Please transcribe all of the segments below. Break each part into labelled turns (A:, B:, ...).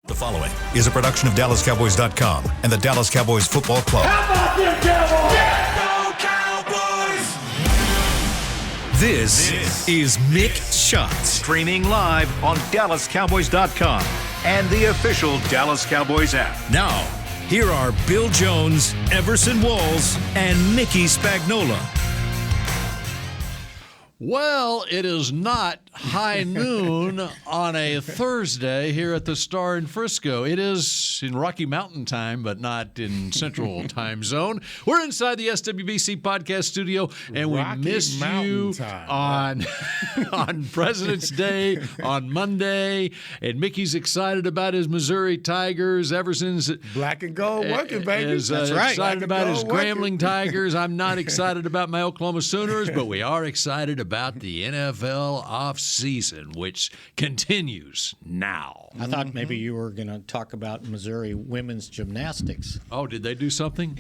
A: The following is a production of DallasCowboys.com and the Dallas Cowboys Football Club.
B: How about them Cowboys?
C: Yeah, go Cowboys!
A: This is Mick Shots.
D: Streaming live on DallasCowboys.com and the official Dallas Cowboys app.
A: Now, here are Bill Jones, Everson Walls, and Mickey Spagnola.
E: Well, it is not high noon on a Thursday here at the Star in Frisco. It is in Rocky Mountain time, but not in Central Time Zone. We're inside the SWBC podcast studio, and we missed you on President's Day on Monday. And Mickey's excited about his Missouri Tigers. Everson's
F: black and gold working, baby.
E: That's right. Excited about his Grambling Tigers. I'm not excited about my Oklahoma Sooners, but we are excited about the NFL offseason, which continues now.
G: I thought maybe you were going to talk about Missouri women's gymnastics.
E: Oh, did they do something?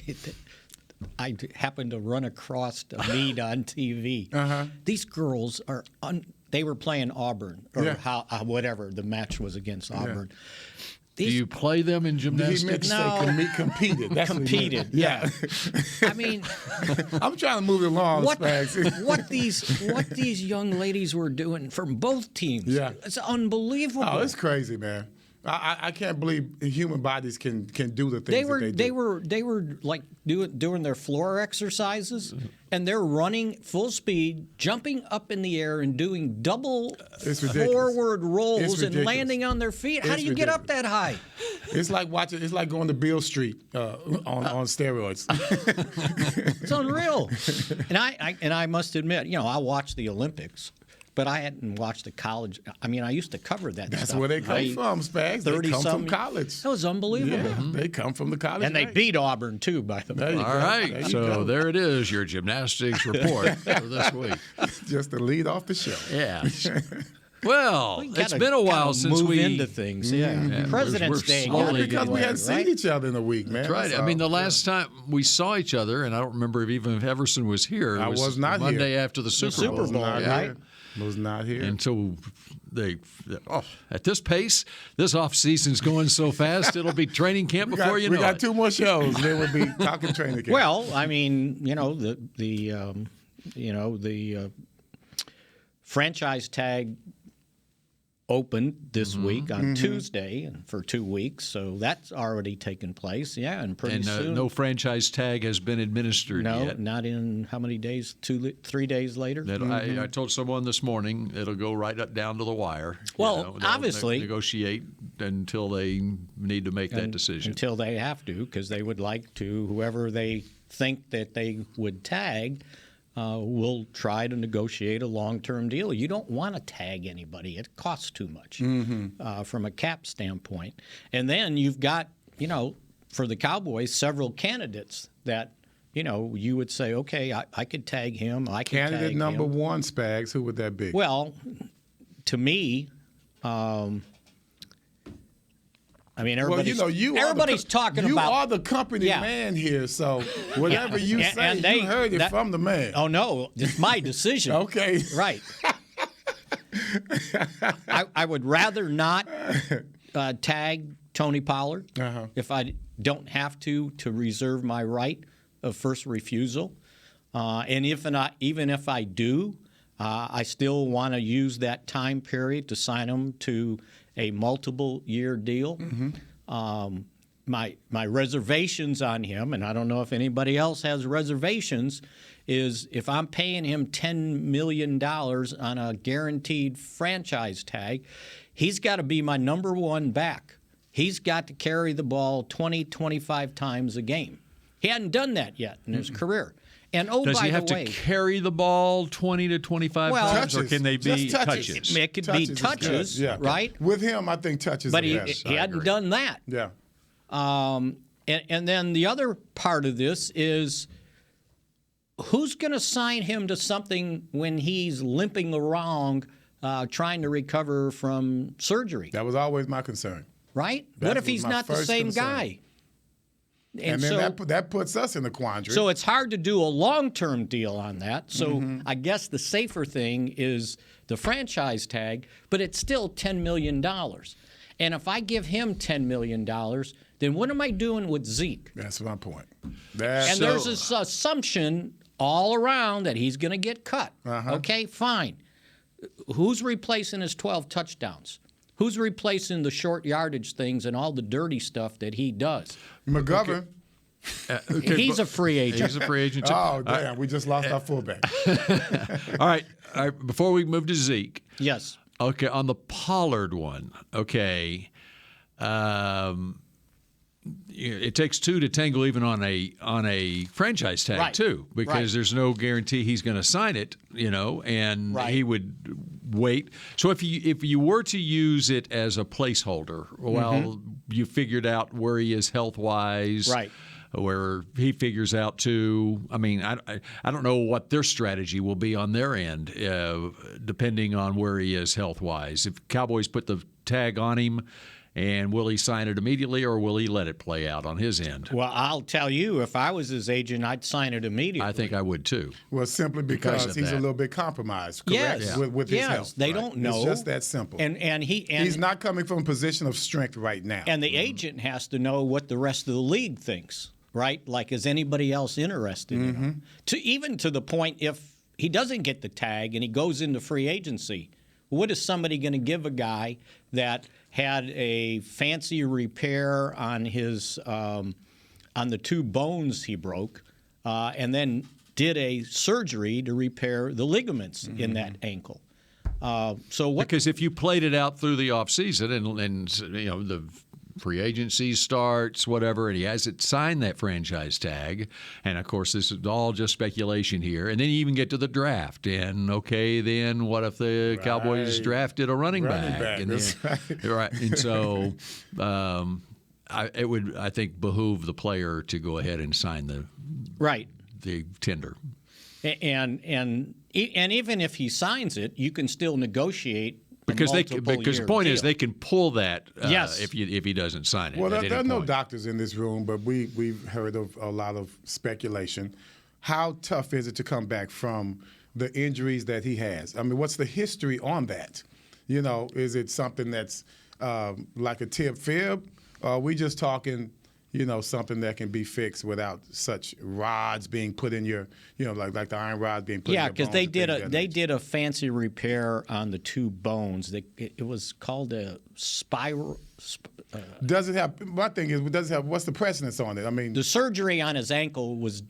G: I happened to run across a meet on TV. These girls are they were playing Auburn, or whatever the match was against Auburn.
E: Do you play them in gymnastics?
F: Competed. That's
G: competed. Yeah. I mean,
F: I'm trying to move it along, Spags.
G: what these young ladies were doing from both teams. Yeah. It's unbelievable.
F: Oh, it's crazy, man. I can't believe human bodies can do the things they do.
G: They were like doing their floor exercises, and they're running full speed, jumping up in the air, and doing double forward rolls and landing on their feet. How do you get up that high?
F: It's like watching. It's like going to Beale Street on steroids.
G: It's unreal. And I must admit, I watched the Olympics. But I hadn't watched the college. I mean, I used to cover that stuff.
F: That's where they come from, Spags. They come from college.
G: That was unbelievable.
F: Yeah, they come from the college.
G: And they beat Auburn, too, by the way.
E: All right. So there it is, your gymnastics report for this week.
F: Just to lead off the show.
E: Yeah. Well, it's been a while since we
G: move into things. Yeah. President's Day.
F: Because we hadn't seen each other in a week, man.
E: That's right. I mean, the last time we saw each other, and I don't remember even if Everson was here.
F: I was not here.
E: Monday after the Super Bowl.
G: Right?
F: Was not here.
E: And so at this pace, this offseason's going so fast, it'll be training camp before you know it.
F: We got 2 more shows. Then we'll be talking training camp.
G: Well, I mean, the franchise tag opened this week on Tuesday for 2 weeks, so that's already taken place. Yeah, and pretty soon.
E: No franchise tag has been administered yet.
G: No, not in how many days? 3 days later.
E: I told someone this morning it'll go right up down to the wire.
G: Well, obviously
E: negotiate until they need to make that decision.
G: Until they have to, because they would like to. Whoever they think that they would tag. We'll try to negotiate a long-term deal. You don't want to tag anybody. It costs too much from a cap standpoint. And then you've got, for the Cowboys, several candidates that, you would say, okay, I could tag him. I could
F: Candidate
G: tag
F: number
G: him.
F: 1, Spags, who would that be?
G: Well, to me, I mean, everybody's talking about.
F: You are the company man here, so whatever you say, you heard it from the man.
G: Oh, no, it's my decision.
F: Okay.
G: Right. I would rather not tag Tony Pollard if I don't have to reserve my right of first refusal. And even if I do, I still want to use that time period to sign him to a multiple-year deal. My reservations on him, and I don't know if anybody else has reservations, is if I'm paying him $10 million on a guaranteed franchise tag, he's got to be my number 1 back. He's got to carry the ball 20, 25 times a game. He hadn't done that yet in his career. And
E: does he have to carry the ball 20 to 25 times,
F: touches,
E: or can they be touches?
G: It could be touches, right?
F: With him, I think touches.
G: But he hadn't done that.
F: Yeah.
G: And then the other part of this is who's going to sign him to something when he's limping around trying to recover from surgery?
F: That was always my concern.
G: Right? What if he's not the same guy?
F: And then that puts us in a quandary.
G: So it's hard to do a long-term deal on that. So I guess the safer thing is the franchise tag, but it's still $10 million. And if I give him $10 million, then what am I doing with Zeke?
F: That's my point.
G: There's this assumption all around that he's going to get cut. Okay, fine. Who's replacing his 12 touchdowns? Who's replacing the short yardage things and all the dirty stuff that he does?
F: McGovern.
G: He's a free agent.
E: He's a free agent, too.
F: Oh, damn. We just lost our fullback.
E: All right. Before we move to Zeke.
G: Yes.
E: Okay, on the Pollard one, okay, it takes two to tangle even on a franchise tag too, because there's no guarantee he's going to sign it, and he would wait. So if you were to use it as a placeholder, well, you figured out where he is health wise, where he figures out too. I mean, I don't know what their strategy will be on their end, depending on where he is health-wise. If Cowboys put the tag on him, and will he sign it immediately, or will he let it play out on his end?
G: Well, I'll tell you, if I was his agent, I'd sign it immediately.
E: I think I would too.
F: Well, simply because he's a little bit compromised, correct?
G: Yes.
F: With his health.
G: They don't know.
F: It's just that simple.
G: And
F: he's not coming from a position of strength right now.
G: And the agent has to know what the rest of the league thinks. Right? Like, is anybody else interested in him? Even to the point, if he doesn't get the tag and he goes into free agency, what is somebody going to give a guy that had a fancy repair on his on the two bones he broke, and then did a surgery to repair the ligaments in that ankle? Because
E: if you played it out through the offseason and the free agency starts, whatever, and he hasn't signed that franchise tag. And, of course, this is all just speculation here. And then you even get to the draft. And, okay, then what if the Cowboys drafted a running back? And and so it would, I think, behoove the player to go ahead and sign the tender.
G: And even if he signs it, you can still negotiate.
E: Because the point is they can pull that if he doesn't sign it.
F: Well, there are no doctors in this room, but we've heard of a lot of speculation. How tough is it to come back from the injuries that he has? I mean, what's the history on that? Is it something that's like a tib-fib? Or are we just talking, something that can be fixed without such rods being put in your, like the iron rods being put in your bones?
G: Yeah, because they did a fancy repair on the two bones. It was called a spiral.
F: Does it have? My thing is, what's the precedence on it? I mean,
G: the surgery on his ankle was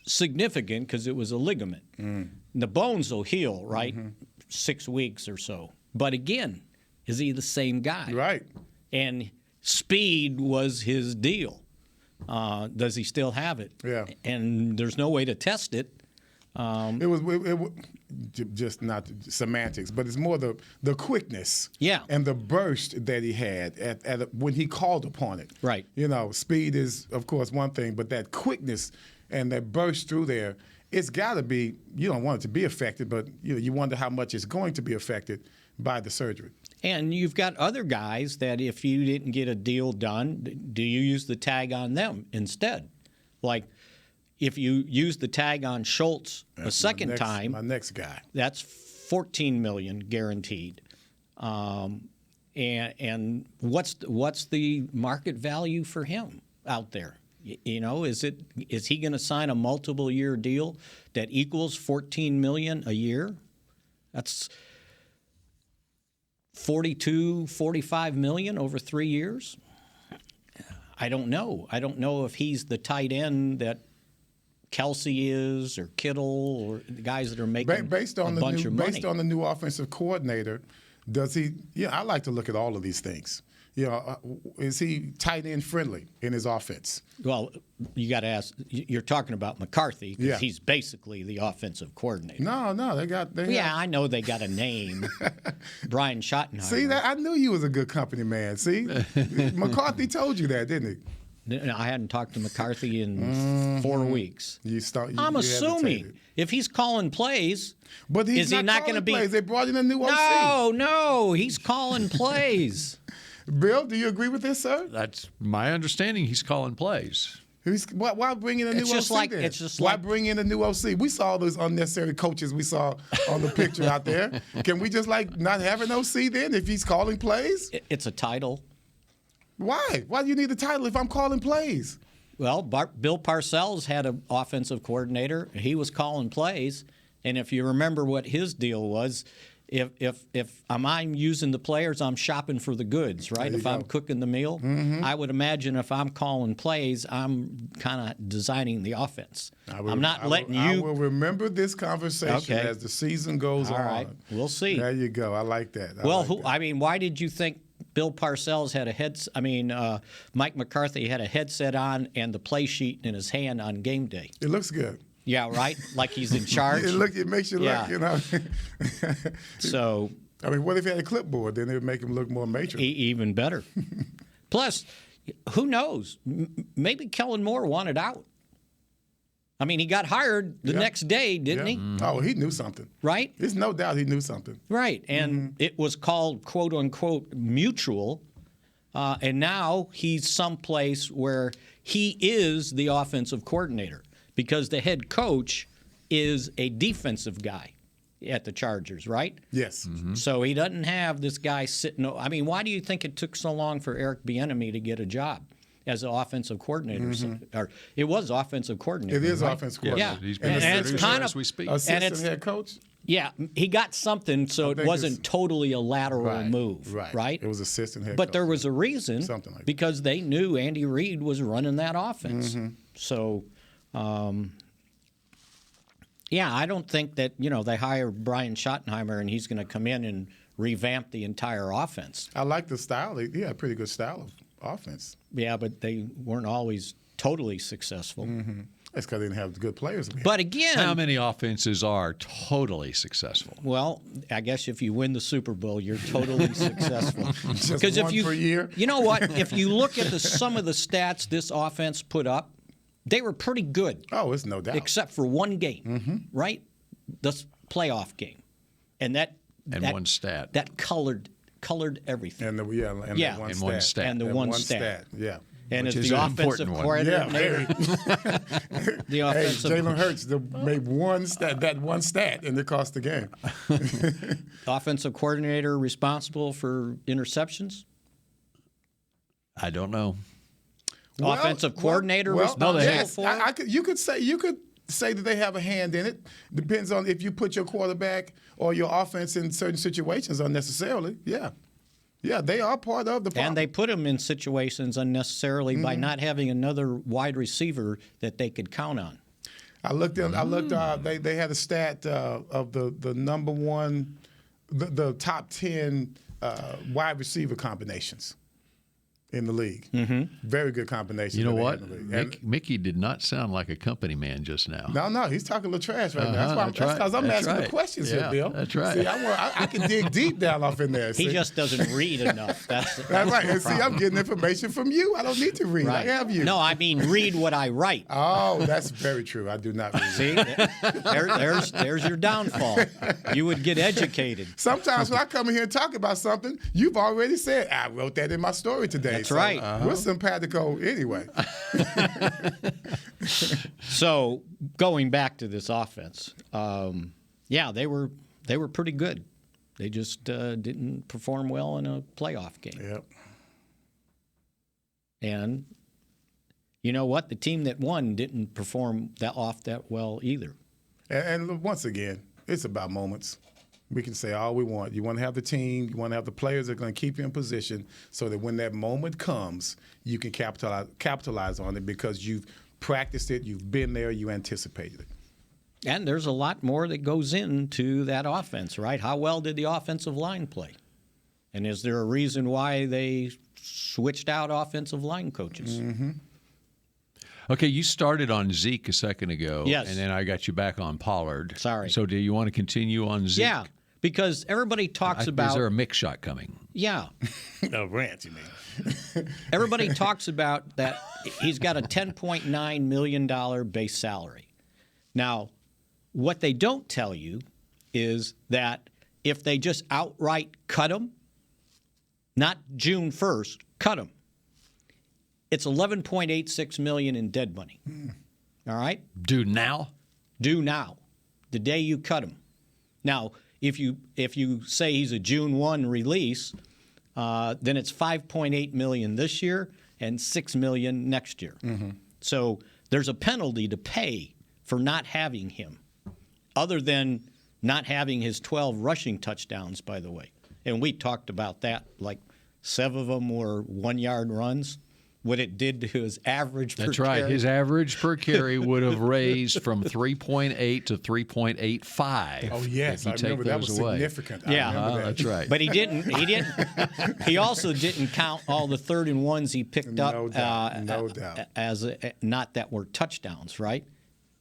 G: significant because it was a ligament. The bones will heal, right? 6 weeks or so. But again, is he the same guy?
F: Right.
G: And speed was his deal. Does he still have it?
F: Yeah.
G: And there's no way to test it.
F: It was just not semantics, but it's more the quickness and the burst that he had when he called upon it.
G: Right.
F: Speed is, of course, one thing, but that quickness and that burst through there, it's got to be, you don't want it to be affected, but you wonder how much it's going to be affected by the surgery.
G: And you've got other guys that if you didn't get a deal done, do you use the tag on them instead? Like if you use the tag on Schultz a second time,
F: my next guy,
G: that's $14 million guaranteed. And what's the market value for him out there? Is he going to sign a multiple year deal that equals $14 million a year? That's $45 million over 3 years. I don't know. I don't know if he's the tight end that Kelsey is, or Kittle, or the guys that are making a bunch of money.
F: Based on the new offensive coordinator, does he? Yeah, I like to look at all of these things. Is he tight end friendly in his offense?
G: Well, you got to ask. You're talking about McCarthy because he's basically the offensive coordinator.
F: No, they got.
G: I know they got a name, Brian Schottenheimer.
F: See, I knew you was a good company man. See, McCarthy told you that, didn't he?
G: I hadn't talked to McCarthy in 4 weeks. I'm assuming if he's calling plays,
F: but is he not going to be? Plays. They brought in a new OC.
G: No, he's calling plays.
F: Bill, do you agree with this, sir?
E: That's my understanding. He's calling plays.
F: Why bring in a new
G: It's just
F: OC
G: like-
F: then?
G: it's just
F: Why
G: like-
F: bring in a new OC? We saw those unnecessary coaches we saw on the picture out there. Can we just not have an OC then if he's calling plays?
G: It's a title.
F: Why? Why do you need the title if I'm calling plays?
G: Well, Bill Parcells had an offensive coordinator. He was calling plays, and if you remember what his deal was, if I'm using the players, I'm shopping for the goods, right? If I'm cooking the meal, I would imagine if I'm calling plays, I'm kind of designing the offense. I'm not letting you.
F: I will remember this conversation as the season goes on.
G: All right, we'll see.
F: There you go. I like that.
G: Why did you think Bill Parcells had Mike McCarthy had a headset on and the play sheet in his hand on game day?
F: It looks good.
G: Yeah, right? Like he's in charge.
F: It makes you look, you know.
G: So,
F: I mean, what if he had a clipboard? Then it would make him look more matron.
G: Even better. Plus, who knows? Maybe Kellen Moore wanted out. I mean, he got hired the next day, didn't he?
F: Oh, he knew something.
G: Right?
F: There's no doubt he knew something.
G: Right. And it was called, quote unquote, mutual. And now he's someplace where he is the offensive coordinator because the head coach is a defensive guy at the Chargers, right?
F: Yes.
G: So he doesn't have this guy sitting. I mean, why do you think it took so long for Eric Bieniemy to get a job as an offensive coordinator? Or it was offensive coordinator.
F: It is
G: right?
F: offensive coordinator.
G: Yeah,
E: He's been
G: and it's kind
E: as
G: of
E: we speak.
F: Assistant head coach?
G: Yeah, he got something, so it wasn't totally a lateral move, right?
F: It was assistant head coach.
G: But there was a reason,
F: something like
G: because they knew Andy Reid was running that offense. So, yeah, I don't think that, they hire Brian Schottenheimer and he's going to come in and revamp the entire offense.
F: I like the style. He had a pretty good style of offense.
G: Yeah, but they weren't always totally successful.
F: That's because they didn't have good players.
G: But again,
E: How many offenses are totally successful?
G: well, I guess if you win the Super Bowl, you're totally successful.
F: Just one per year.
G: You know what? If you look at some of the stats this offense put up, they were pretty good.
F: Oh, it's no doubt.
G: Except for one game, right? The playoff game, and
E: one stat.
G: that colored everything.
F: And the
E: one stat.
G: And the one stat.
F: Yeah.
G: And
E: Which
G: as
E: is
G: the
E: an
G: offensive
E: important one.
G: coordinator, the offensive
F: Jalen Hurts made one stat, and it cost the game.
G: offensive coordinator responsible for interceptions.
E: I don't know.
G: Offensive coordinator responsible
F: yes,
G: for it?
F: you could say that they have a hand in it. Depends on if you put your quarterback or your offense in certain situations unnecessarily. Yeah, they are part of the problem.
G: And they put him in situations unnecessarily by not having another wide receiver that they could count on.
F: I looked. They had a stat of the number one, the top 10 wide receiver combinations in the league. Very good combination.
E: You know what? Mickey did not sound like a company man just now.
F: No, he's talking a little trash right now. That's because I'm asking the questions here, Bill.
E: That's right.
F: See, I can dig deep down off in there.
G: He just doesn't read enough. That's
F: right. And see, I'm getting information from you. I don't need to read.
G: Right.
F: I have you.
G: No, I mean read what I write.
F: Oh, that's very true. I do not read.
G: See, there's your downfall. You would get educated.
F: Sometimes when I come in here and talk about something, you've already said, I wrote that in my story today.
G: That's right.
F: We're simpatico anyway.
G: So going back to this offense, they were pretty good. They just didn't perform well in a playoff game.
F: Yep.
G: And you know what? The team that won didn't perform that well either.
F: And once again, it's about moments. We can say all we want. You want to have the team. You want to have the players that are going to keep you in position so that when that moment comes, you can capitalize on it because you've practiced it, you've been there, you anticipated it.
G: And there's a lot more that goes into that offense, right? How well did the offensive line play? And is there a reason why they switched out offensive line coaches?
E: Okay, you started on Zeke a second ago.
G: Yes.
E: And then I got you back on Pollard.
G: Sorry.
E: So do you want to continue on Zeke?
G: Yeah, because everybody talks about...
E: Is there a Mick shot coming?
G: Yeah.
F: A rant, you mean?
G: Everybody talks about that he's got a $10.9 million base salary. Now, what they don't tell you is that if they just outright cut him, not June 1st, cut him, it's $11.86 million in dead money. All right?
E: Due now?
G: Due now, the day you cut him. Now, if you say he's a June 1 release, then it's $5.8 million this year and $6 million next year. So there's a penalty to pay for not having him, other than not having his 12 rushing touchdowns, by the way. And we talked about that, like 7 of them were 1-yard runs. What it did to his average per carry.
E: That's right. His average per carry would have raised from 3.8 to 3.85.
F: Oh yes, I remember that was significant.
G: Yeah,
F: I remember that.
E: That's right.
G: But he didn't. He also didn't count all the 3rd and 1s he picked up.
F: No doubt.
G: As not that were touchdowns, right?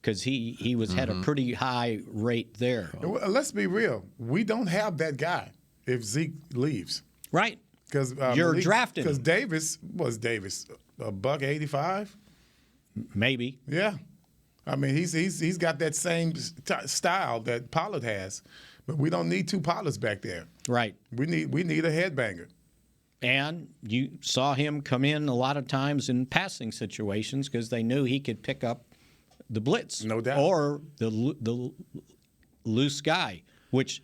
G: Because he had a pretty high rate there.
F: Well, let's be real. We don't have that guy if Zeke leaves.
G: Right.
F: Because
G: you're drafting.
F: Because Davis $185.
G: Maybe.
F: Yeah, I mean he's got that same style that Pollard has, but we don't need 2 Pollards back there.
G: Right.
F: We need a headbanger.
G: And you saw him come in a lot of times in passing situations because they knew he could pick up the blitz.
F: No doubt.
G: Or the loose guy, which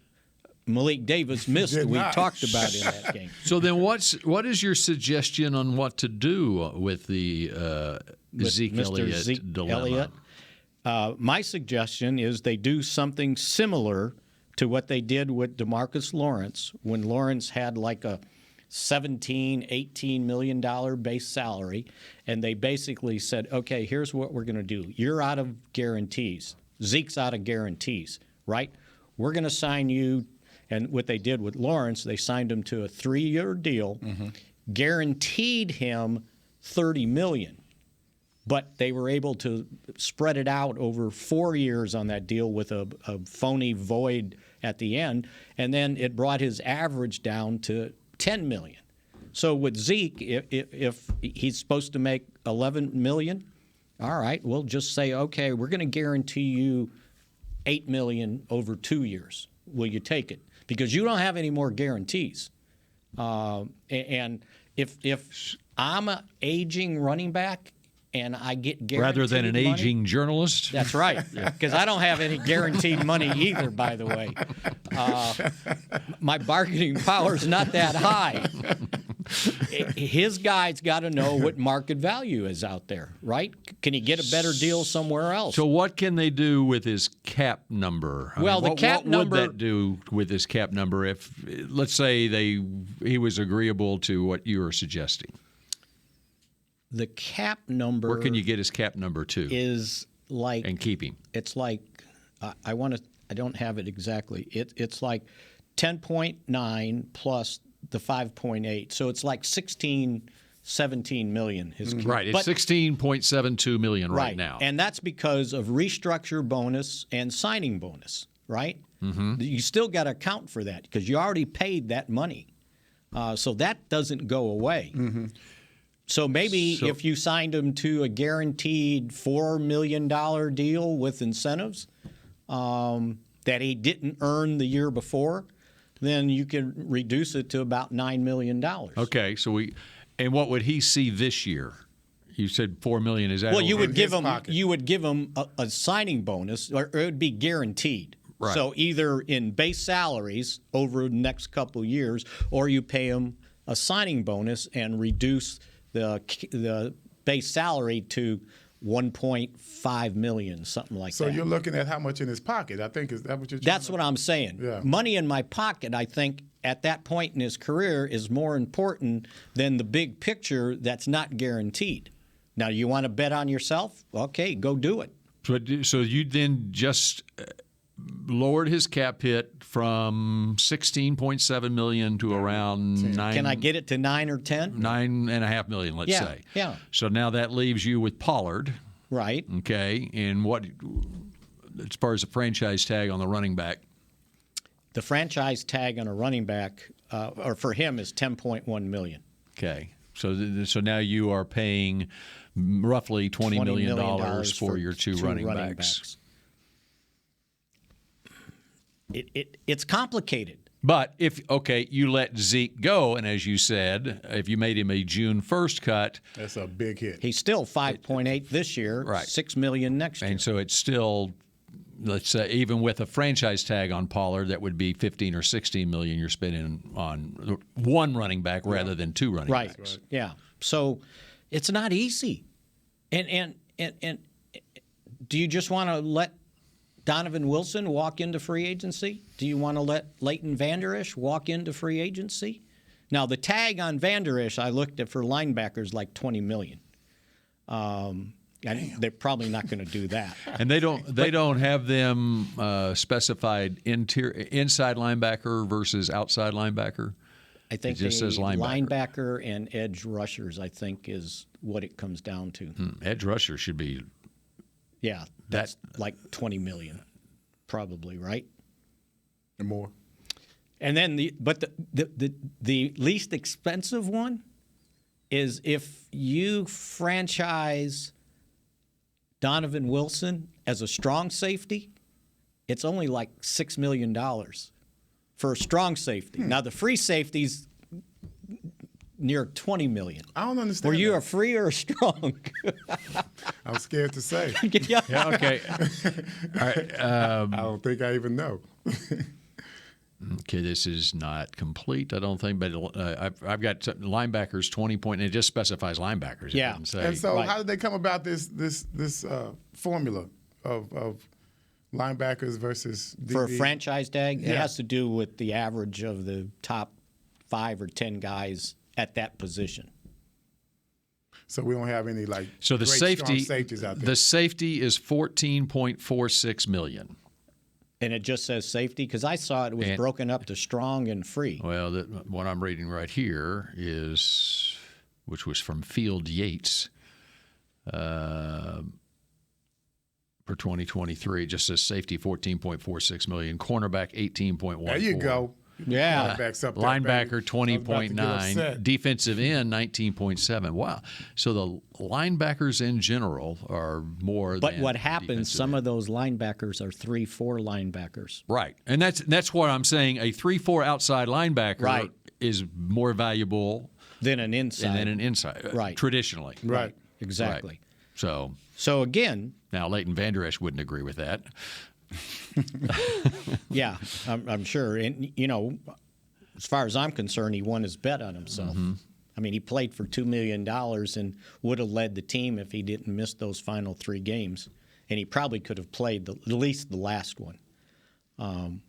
G: Malik Davis missed. We talked about in that game.
E: So then what is your suggestion on what to do with the Zeke Elliott dilemma?
G: My suggestion is they do something similar to what they did with DeMarcus Lawrence when Lawrence had like a $17, $18 million base salary, and they basically said, okay, here's what we're going to do. You're out of guarantees. Zeke's out of guarantees, right? We're going to sign you. And what they did with Lawrence, they signed him to a 3-year deal, guaranteed him $30 million. But they were able to spread it out over 4 years on that deal with a phony void at the end. And then it brought his average down to $10 million. So with Zeke, if he's supposed to make $11 million, all right, we'll just say, okay, we're going to guarantee you $8 million over 2 years. Will you take it? Because you don't have any more guarantees. And if I'm an aging running back and I get guaranteed
E: rather than an
G: money,
E: aging journalist?
G: That's right, because I don't have any guaranteed money either, by the way. My bargaining power is not that high. His guy's got to know what market value is out there, right? Can he get a better deal somewhere else?
E: So what can they do with his cap number?
G: Well, the cap number.
E: What would that do with his cap number if, let's say, he was agreeable to what you were suggesting?
G: The cap number.
E: Where can you get his cap number to?
G: Is like
E: and keep him.
G: It's like I don't have it exactly. It's like 10.9 plus the 5.8, so it's like 17 million.
E: Right, it's 16.72 million right now,
G: and that's because of restructure bonus and signing bonus. Right, you still got to account for that because you already paid that money, so that doesn't go away. So maybe if you signed him to a guaranteed $4 million deal with incentives that he didn't earn the year before, then you can reduce it to about $9 million.
E: Okay, so and what would he see this year? You said $4 million. Is that
G: well? You would give him a signing bonus, or it would be guaranteed.
E: Right.
G: So either in base salaries over the next couple of years, or you pay him a signing bonus and reduce the base salary to $1.5 million, something like that.
F: So you're looking at how much in his pocket. I think is that what you're.
G: That's what I'm saying.
F: Yeah.
G: Money in my pocket, I think, at that point in his career is more important than the big picture that's not guaranteed. Now, you want to bet on yourself? Okay, go do it.
E: So you then just lowered his cap hit from $16.7 million to around 9.
G: Can I get it to 9 or 10?
E: $9.5 million, let's say.
G: Yeah.
E: So now that leaves you with Pollard.
G: Right.
E: Okay. And what, as far as the franchise tag on the running back?
G: The franchise tag on a running back, or for him, is $10.1 million.
E: Okay. So now you are paying roughly $20 million for your two running backs.
G: It's complicated
E: But if you let Zeke go, and as you said, if you made him a June 1st cut,
F: That's a big hit.
G: He's still 5.8 this year,
E: Right.
G: $6 million next year.
E: and so it's still, let's say, even with a franchise tag on Pollard, that would be 15 or 16 million you're spending on one running back rather than two running
G: Right.
E: backs.
G: Yeah. So it's not easy. And do you just want to let Donovan Wilson walk into free agency? Do you want to let Leighton Vander Esch walk into free agency? Now, the tag on Vander Esch, I looked at for linebackers like $20 million. And they're probably not going to do that.
E: And they don't have them specified inside linebacker versus outside linebacker.
G: I think
E: It just says linebacker.
G: linebacker and edge rushers, I think, is what it comes down to.
E: Edge rusher should be
G: Yeah, that's like $20 million, probably, right?
F: And more.
G: And then the least expensive one is if you franchise Donovan Wilson as a strong safety, it's only like $6 million for a strong safety. Now the free safety's near $20 million.
F: I don't understand.
G: Were you
F: that.
G: a free or a strong?
F: I'm scared to say.
E: Yeah, okay. All right.
F: I don't think I even know.
E: Okay, this is not complete, I don't think, but I've got linebackers 20 point, and it just specifies linebackers. It
G: Yeah.
E: doesn't say-
F: And so,
G: Right.
F: how did they come about this formula of linebackers versus DB?
G: For a franchise tag, it
F: Yeah.
G: has to do with the average of the top 5 or 10 guys at that position.
F: So we don't have any like
E: So the
F: great, strong
E: safety,
F: safeties out there.
E: the safety is 14.46 million.
G: And it just says safety because I saw it was
E: And-
G: broken up to strong and free.
E: Well, what I'm reading right here is, which was from Field Yates for 2023. It just says safety 14.46 million, cornerback 18.14.
F: There you go.
G: Yeah.
F: Linebackers up there,
E: Linebacker
F: baby.
E: 20.9,
F: I was about to get upset.
E: defensive end 19.7. Wow. So the linebackers in general are more
G: But
E: than
G: what happens,
E: defensive
G: some
E: end.
G: of those linebackers are 3-4 linebackers.
E: Right. And that's what I'm saying. A 3-4 outside linebacker
G: Right.
E: is more valuable
G: Then an inside.
E: than an inside,
G: Right.
E: traditionally.
F: Right.
G: Exactly.
E: Right. So
G: So again,
E: now Leighton Vander Esch wouldn't agree with that.
G: yeah, I'm sure. And, you know, as far as I'm concerned, he won his bet on himself.
E: Mm-hmm.
G: I mean, he played for $2 million and would have led the team if he didn't miss those final 3 games. And he probably could have played at least the last one, and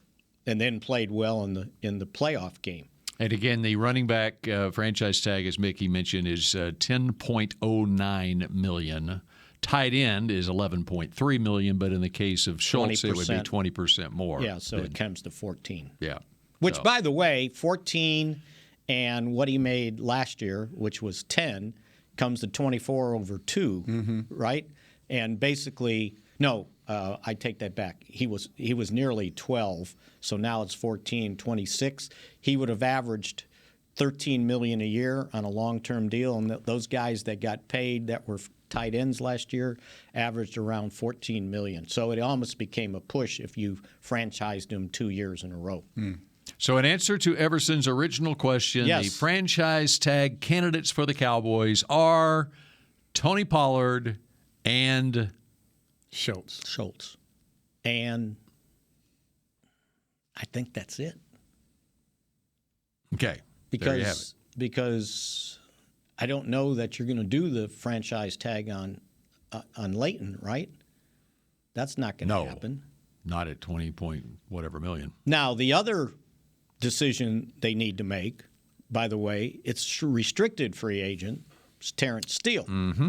G: then played well in the playoff game.
E: And again, the running back franchise tag, as Mickey mentioned, is $10.09 million. Tight end is $11.3 million, but in the case of Schultz, it would be 20% more.
G: Yeah, so it comes to 14.
E: Yeah.
G: Which,
E: So-
G: by the way, 14 and what he made last year, which was 10, comes to 24 over 2, right? And basically, no, I take that back. He was nearly 12, so now it's 14, 26. He would have averaged $13 million a year on a long-term deal, and those guys that got paid that were tight ends last year averaged around $14 million. So it almost became a push if you franchised him 2 years in a row.
E: So in answer to Everson's original question,
G: Yes.
E: the franchise tag candidates for the Cowboys are Tony Pollard and
F: Schultz.
G: And I think that's it.
E: okay. There you have it.
G: Because I don't know that you're going to do the franchise tag on Leighton, right? That's not going to
E: No.
G: happen.
E: Not at 20 point whatever million.
G: Now, the other decision they need to make, by the way, it's restricted free agent, it's Terrence Steele. Mm-hmm.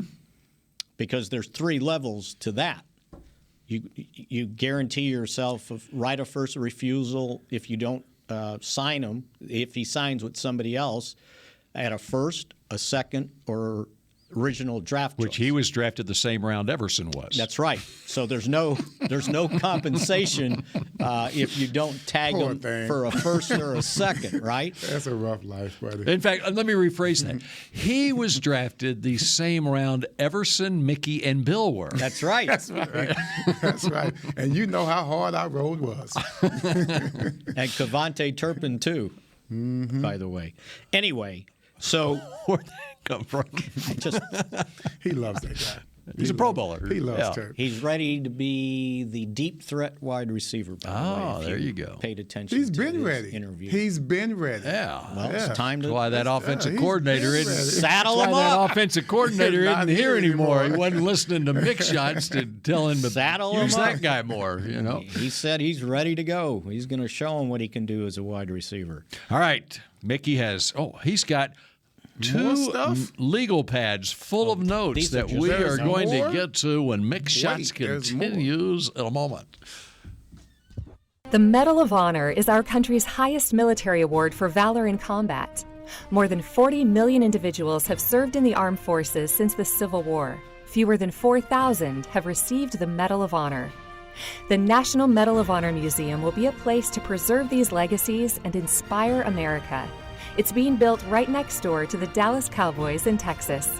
G: Because there's 3 levels to that. You guarantee yourself a right of first refusal if you don't sign him, if he signs with somebody else, at a first, a second, or original draft
E: Which
G: choice.
E: he was drafted the same round Everson was.
G: That's right. So there's no compensation if you don't tag
F: Poor
G: him
F: thing.
G: for a first or a second, right?
F: That's a rough life, buddy.
E: In fact, let me rephrase that. He was drafted the same round Everson, Mickey, and Bill were.
G: That's right.
F: That's right. That's right. And you know how hard our road was.
G: And Cavante Turpin, too, by the way. Anyway, so
E: Where'd that come from?
F: He loves that guy.
E: He's a Pro Bowler.
F: He loves
E: Yeah.
F: Turk.
G: he's ready to be the deep threat wide receiver, by the way.
E: Oh,
G: if
E: there you go.
G: Paid attention
F: He's
G: to
F: been
G: his
F: ready.
G: interview.
F: He's been ready.
E: Yeah.
G: Well,
F: Yeah.
G: it's time to
E: That's why that offensive
F: he's
E: coordinator
F: been
E: isn't
F: ready.
G: saddle
E: That's
G: him
E: why that
G: up.
E: offensive coordinator
F: Not
E: isn't here
F: here
E: anymore.
F: anymore.
E: He wasn't listening to Mick shots to tell him to
G: Saddle him
E: use
G: up.
E: that guy more. You know.
G: He said he's ready to go. He's going to show him what he can do as a wide receiver.
E: All right, Mickey has. He's got
F: More
E: 2
F: stuff?
E: legal pads full of notes
G: these are
E: that
G: just-
E: we are
F: There's
E: going
F: more?
E: to get to when Mick Shots
F: there's more.
E: continues in a moment.
B: The Medal of Honor is our country's highest military award for valor in combat. More than 40 million individuals have served in the armed forces since the Civil War. Fewer than 4,000 have received the Medal of Honor. The National Medal of Honor Museum will be a place to preserve these legacies and inspire America. It's being built right next door to the Dallas Cowboys in Texas.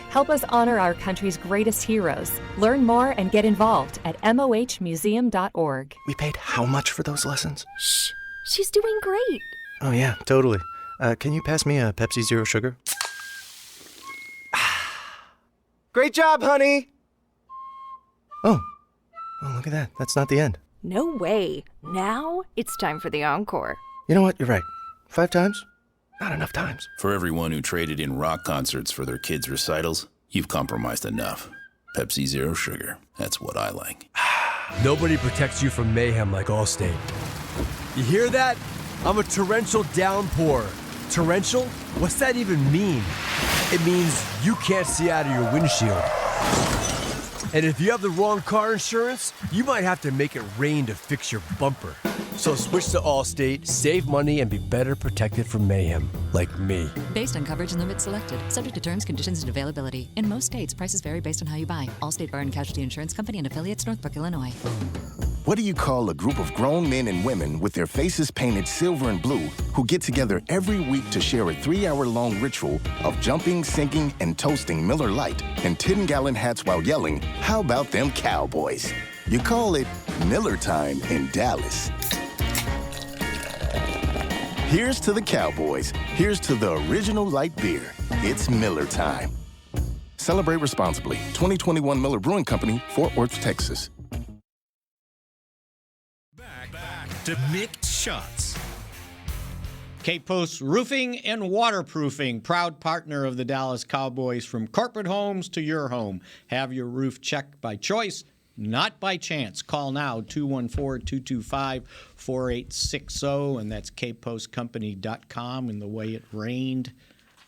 B: Help us honor our country's greatest heroes. Learn more and get involved at mohmuseum.org.
C: We paid how much for those lessons?
H: Shh, she's doing great.
C: Oh, yeah, totally. Can you pass me a Pepsi Zero Sugar? Great job, honey! Oh, look at that. That's not the end.
H: No way. Now it's time for the encore.
C: You know what? You're right. 5 times? Not enough times.
I: For everyone who traded in rock concerts for their kids' recitals, you've compromised enough. Pepsi Zero Sugar. That's what I like.
J: Nobody protects you from mayhem like Allstate. You hear that? I'm a torrential downpour. Torrential? What's that even mean? It means you can't see out of your windshield. And if you have the wrong car insurance, you might have to make it rain to fix your bumper. So switch to Allstate, save money, and be better protected from mayhem, like me.
K: Based on coverage and limits selected. Subject to terms, conditions, and availability. In most states, prices vary based on how you buy. Allstate Bar and Casualty Insurance Company and affiliates, Northbrook, Illinois.
L: What do you call a group of grown men and women with their faces painted silver and blue who get together every week to share a 3-hour-long ritual of jumping, singing, and toasting Miller Lite in 10-gallon hats while yelling, "How about them Cowboys?" You call it Miller Time in Dallas. Here's to the Cowboys. Here's to the original light beer. It's Miller Time. Celebrate responsibly. 2021 Miller Brewing Company, Fort Worth, Texas.
A: Back to Mick Shots.
G: Cape Post Roofing and Waterproofing, proud partner of the Dallas Cowboys. From corporate homes to your home. Have your roof checked by choice, not by chance. Call now, 214-225-4860, and that's capepostcompany.com. And the way it rained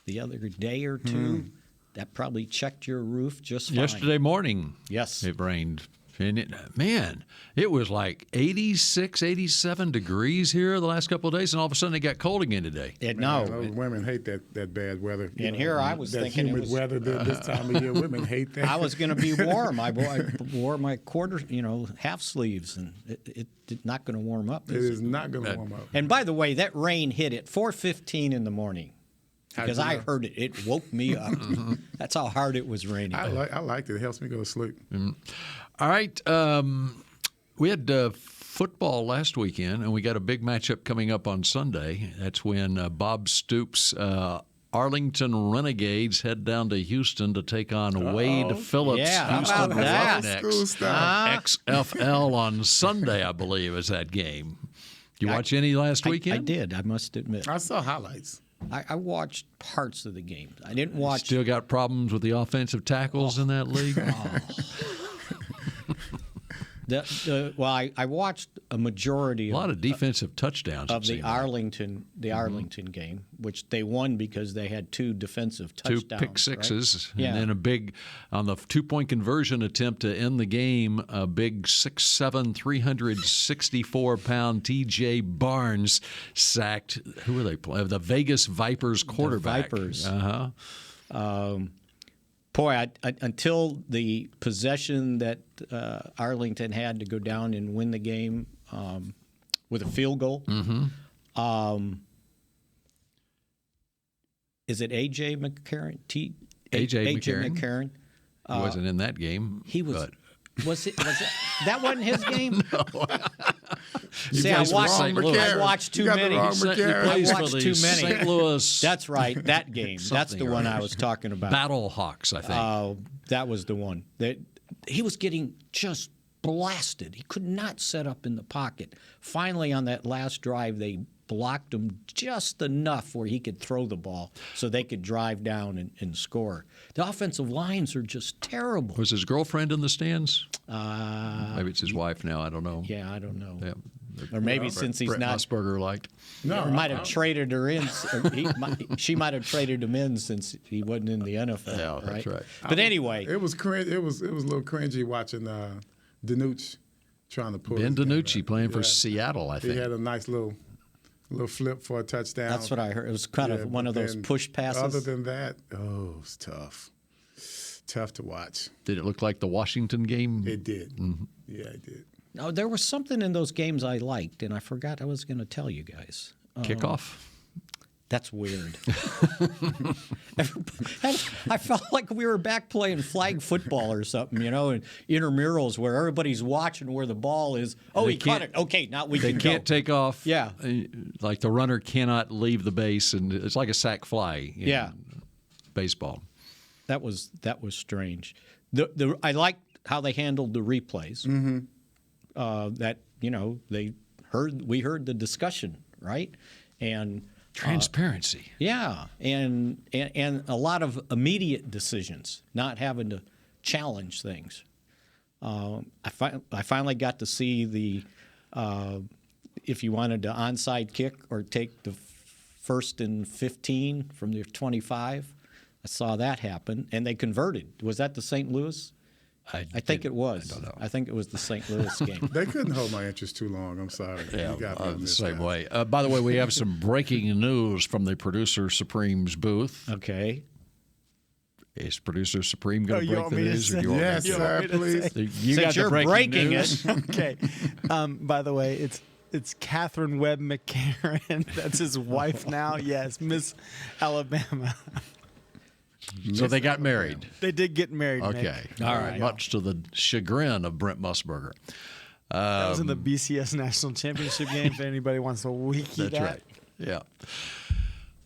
G: the other day or two, that probably checked your roof just fine.
E: Yesterday morning,
G: Yes.
E: it rained. And it was like 86, 87 degrees here the last couple of days, and all of a sudden it got cold again today.
F: Those women hate that bad weather.
G: And here I was
F: that
G: thinking it
F: humid
G: was-
F: weather this time of year. Women hate that.
G: I was going to be warm. I wore my quarter, half sleeves, and it's not going to warm up.
F: It is not going to warm up.
G: And by the way, that rain hit at 4:15 in the morning because I heard it. It woke me up. That's how hard it was raining.
F: I liked it. It helps me go to sleep.
E: All right. We had football last weekend, and we got a big matchup coming up on Sunday. That's when Bob Stoops' Arlington Renegades head down to Houston to take on Wade Phillips'
G: Yeah, how
E: Houston
G: about that?
F: School
E: Roughnecks.
F: stuff.
E: XFL on Sunday, I believe, is that game. You watch any last weekend?
G: I did, I must admit.
F: I saw highlights.
G: I watched parts of the game. I didn't watch.
E: Still got problems with the offensive tackles in that league?
G: I watched a majority
E: A lot of defensive touchdowns.
G: of
E: it
G: the
E: seemed like.
G: Arlington game, which they won because they had 2 defensive touchdowns.
E: 2 pick sixes,
G: right?
E: and then a big, on the 2-point conversion attempt to end the game, a big 6'7", 364-pound T.J. Barnes sacked, who were they playing? The Vegas Vipers quarterback.
G: Vipers.
E: Uh-huh.
G: Boy, until the possession that Arlington had to go down and win the game with a field goal. Is it A.J. McCarron?
E: A.J.
G: McCarron.
E: He wasn't in that game.
G: He was.
E: But.
G: Was it? That wasn't his game?
E: No.
G: See, I watched too many. I watched too many.
E: St. Louis.
G: That's right. That game. That's the one I was talking about.
E: Battle Hawks, I think.
G: That was the one. He was getting just blasted. He could not set up in the pocket. Finally, on that last drive, they blocked him just enough where he could throw the ball so they could drive down and score. The offensive lines are just terrible.
E: Was his girlfriend in the stands? Maybe it's his wife now. I don't know.
G: Yeah, I don't know.
E: Yeah.
G: Or maybe since he's
E: Brett
G: not.
E: Musburger liked.
G: No, or might have traded her in. She might have traded him in since he wasn't in the NFL.
E: Yeah, that's right.
G: But anyway,
F: it was cringe. It was a little cringy watching Danucci trying to pull.
E: Ben DiNucci playing for Seattle, I think.
F: He had a nice little flip for a touchdown.
G: That's what I heard. It was kind of one of those push passes.
F: Other than that, it was tough. Tough to watch.
E: Did it look like the Washington game?
F: It did.
E: Mm-hmm.
F: Yeah, it did.
G: No, there was something in those games I liked, and I forgot I was going to tell you guys.
E: Kickoff?
G: That's weird. I felt like we were back playing flag football or something, and intramurals where everybody's watching where the ball is. Oh, he caught it. Okay, now we can go.
E: They can't take off.
G: Yeah.
E: Like the runner cannot leave the base, and it's like a sack fly in baseball.
G: That was strange. I liked how they handled the replays.
F: Mm-hmm.
G: We heard the discussion, right? And
E: transparency.
G: Yeah, and a lot of immediate decisions, not having to challenge things. I finally got to see the if you wanted to onside kick or take the 1st and 15 from the 25. I saw that happen, and they converted. Was that the St. Louis? I think it was.
E: I don't know.
G: I think it was the St. Louis game.
F: They couldn't hold my interest too long. I'm sorry.
E: Yeah,
F: you got me on
E: the
F: this
E: same
F: one.
E: way. By the way, we have some breaking news from the Producer Supreme's booth.
G: Okay.
E: Is Producer Supreme going to break the news? Or
F: Yes, sir, please.
E: You got the breaking news.
M: Okay. By the way, it's Catherine Webb McCarron. That's his wife now. Yes, Miss Alabama.
E: So they got married.
M: They did get married.
E: Okay.
M: Nick.
E: All right. Much to the chagrin of Brent Musburger.
M: That was in the BCS National Championship game, if anybody wants to wiki that.
E: That's right. Yeah.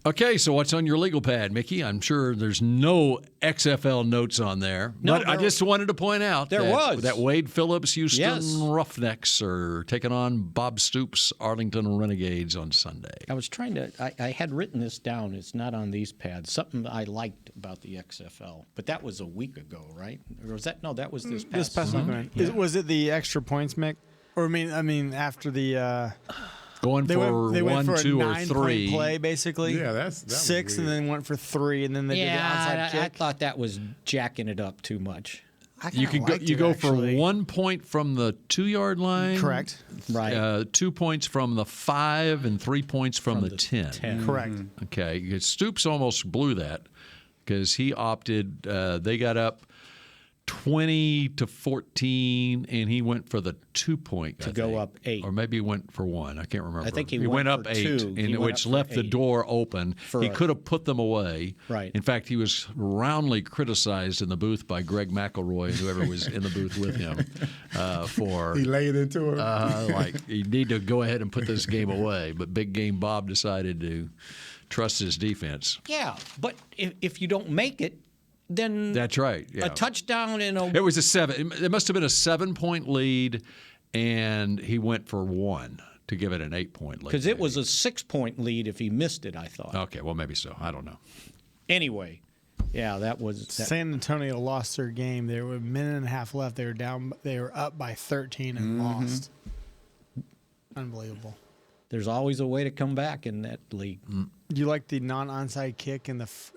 E: Okay, so what's on your legal pad, Mickey? I'm sure there's no XFL notes on there.
G: No,
E: but I just wanted to point out that Wade Phillips, Houston Roughnecks are taking on Bob Stoops, Arlington Renegades on Sunday.
G: I was trying to I had written this down. It's not on these pads. Something I liked about the XFL. But that was a week ago, right? Or was that? No, that was this past Sunday.
M: Yeah. Was it the extra points, Mick? Or I mean after the
E: Going for
M: went for
E: 1, 2,
M: a
E: or 3
M: play, basically.
F: Yeah, that
M: 6, and then went for 3, and then they did the onside kick.
G: I thought that was jacking it up too much.
E: You go for 1 point from the 2-yard line.
M: Correct.
G: Right.
E: 2 points from the 5 and 3 points from the 10.
M: Correct.
E: Okay. Because Stoops almost blew that because he opted. They got up 20-14, and he went for the 2-point
G: to go up 8,
E: or maybe he went for 1. I can't remember.
G: I think he
E: went
G: went
E: up
G: for
E: 8,
G: 2,
E: which left the door open. He could have put them away.
G: Right.
E: In fact, he was roundly criticized in the booth by Greg McElroy and whoever was in the booth with him for
F: he laid into him.
E: like you need to go ahead and put this game away. But Big Game Bob decided to trust his defense.
G: Yeah, but if you don't make it, then
E: that's right. Yeah.
G: A touchdown in a.
E: It was a 7. It must have been a 7-point lead, and he went for 1 to give it an 8-point lead.
G: Because it was a 6-point lead if he missed it, I thought.
E: Okay, well maybe so. I don't know.
G: Anyway, yeah, that was.
M: San Antonio lost their game. There were a minute and a half left. They were down. They were up by 13 and lost. Unbelievable.
G: There's always a way to come back in that league.
M: You like the non-onside kick and it's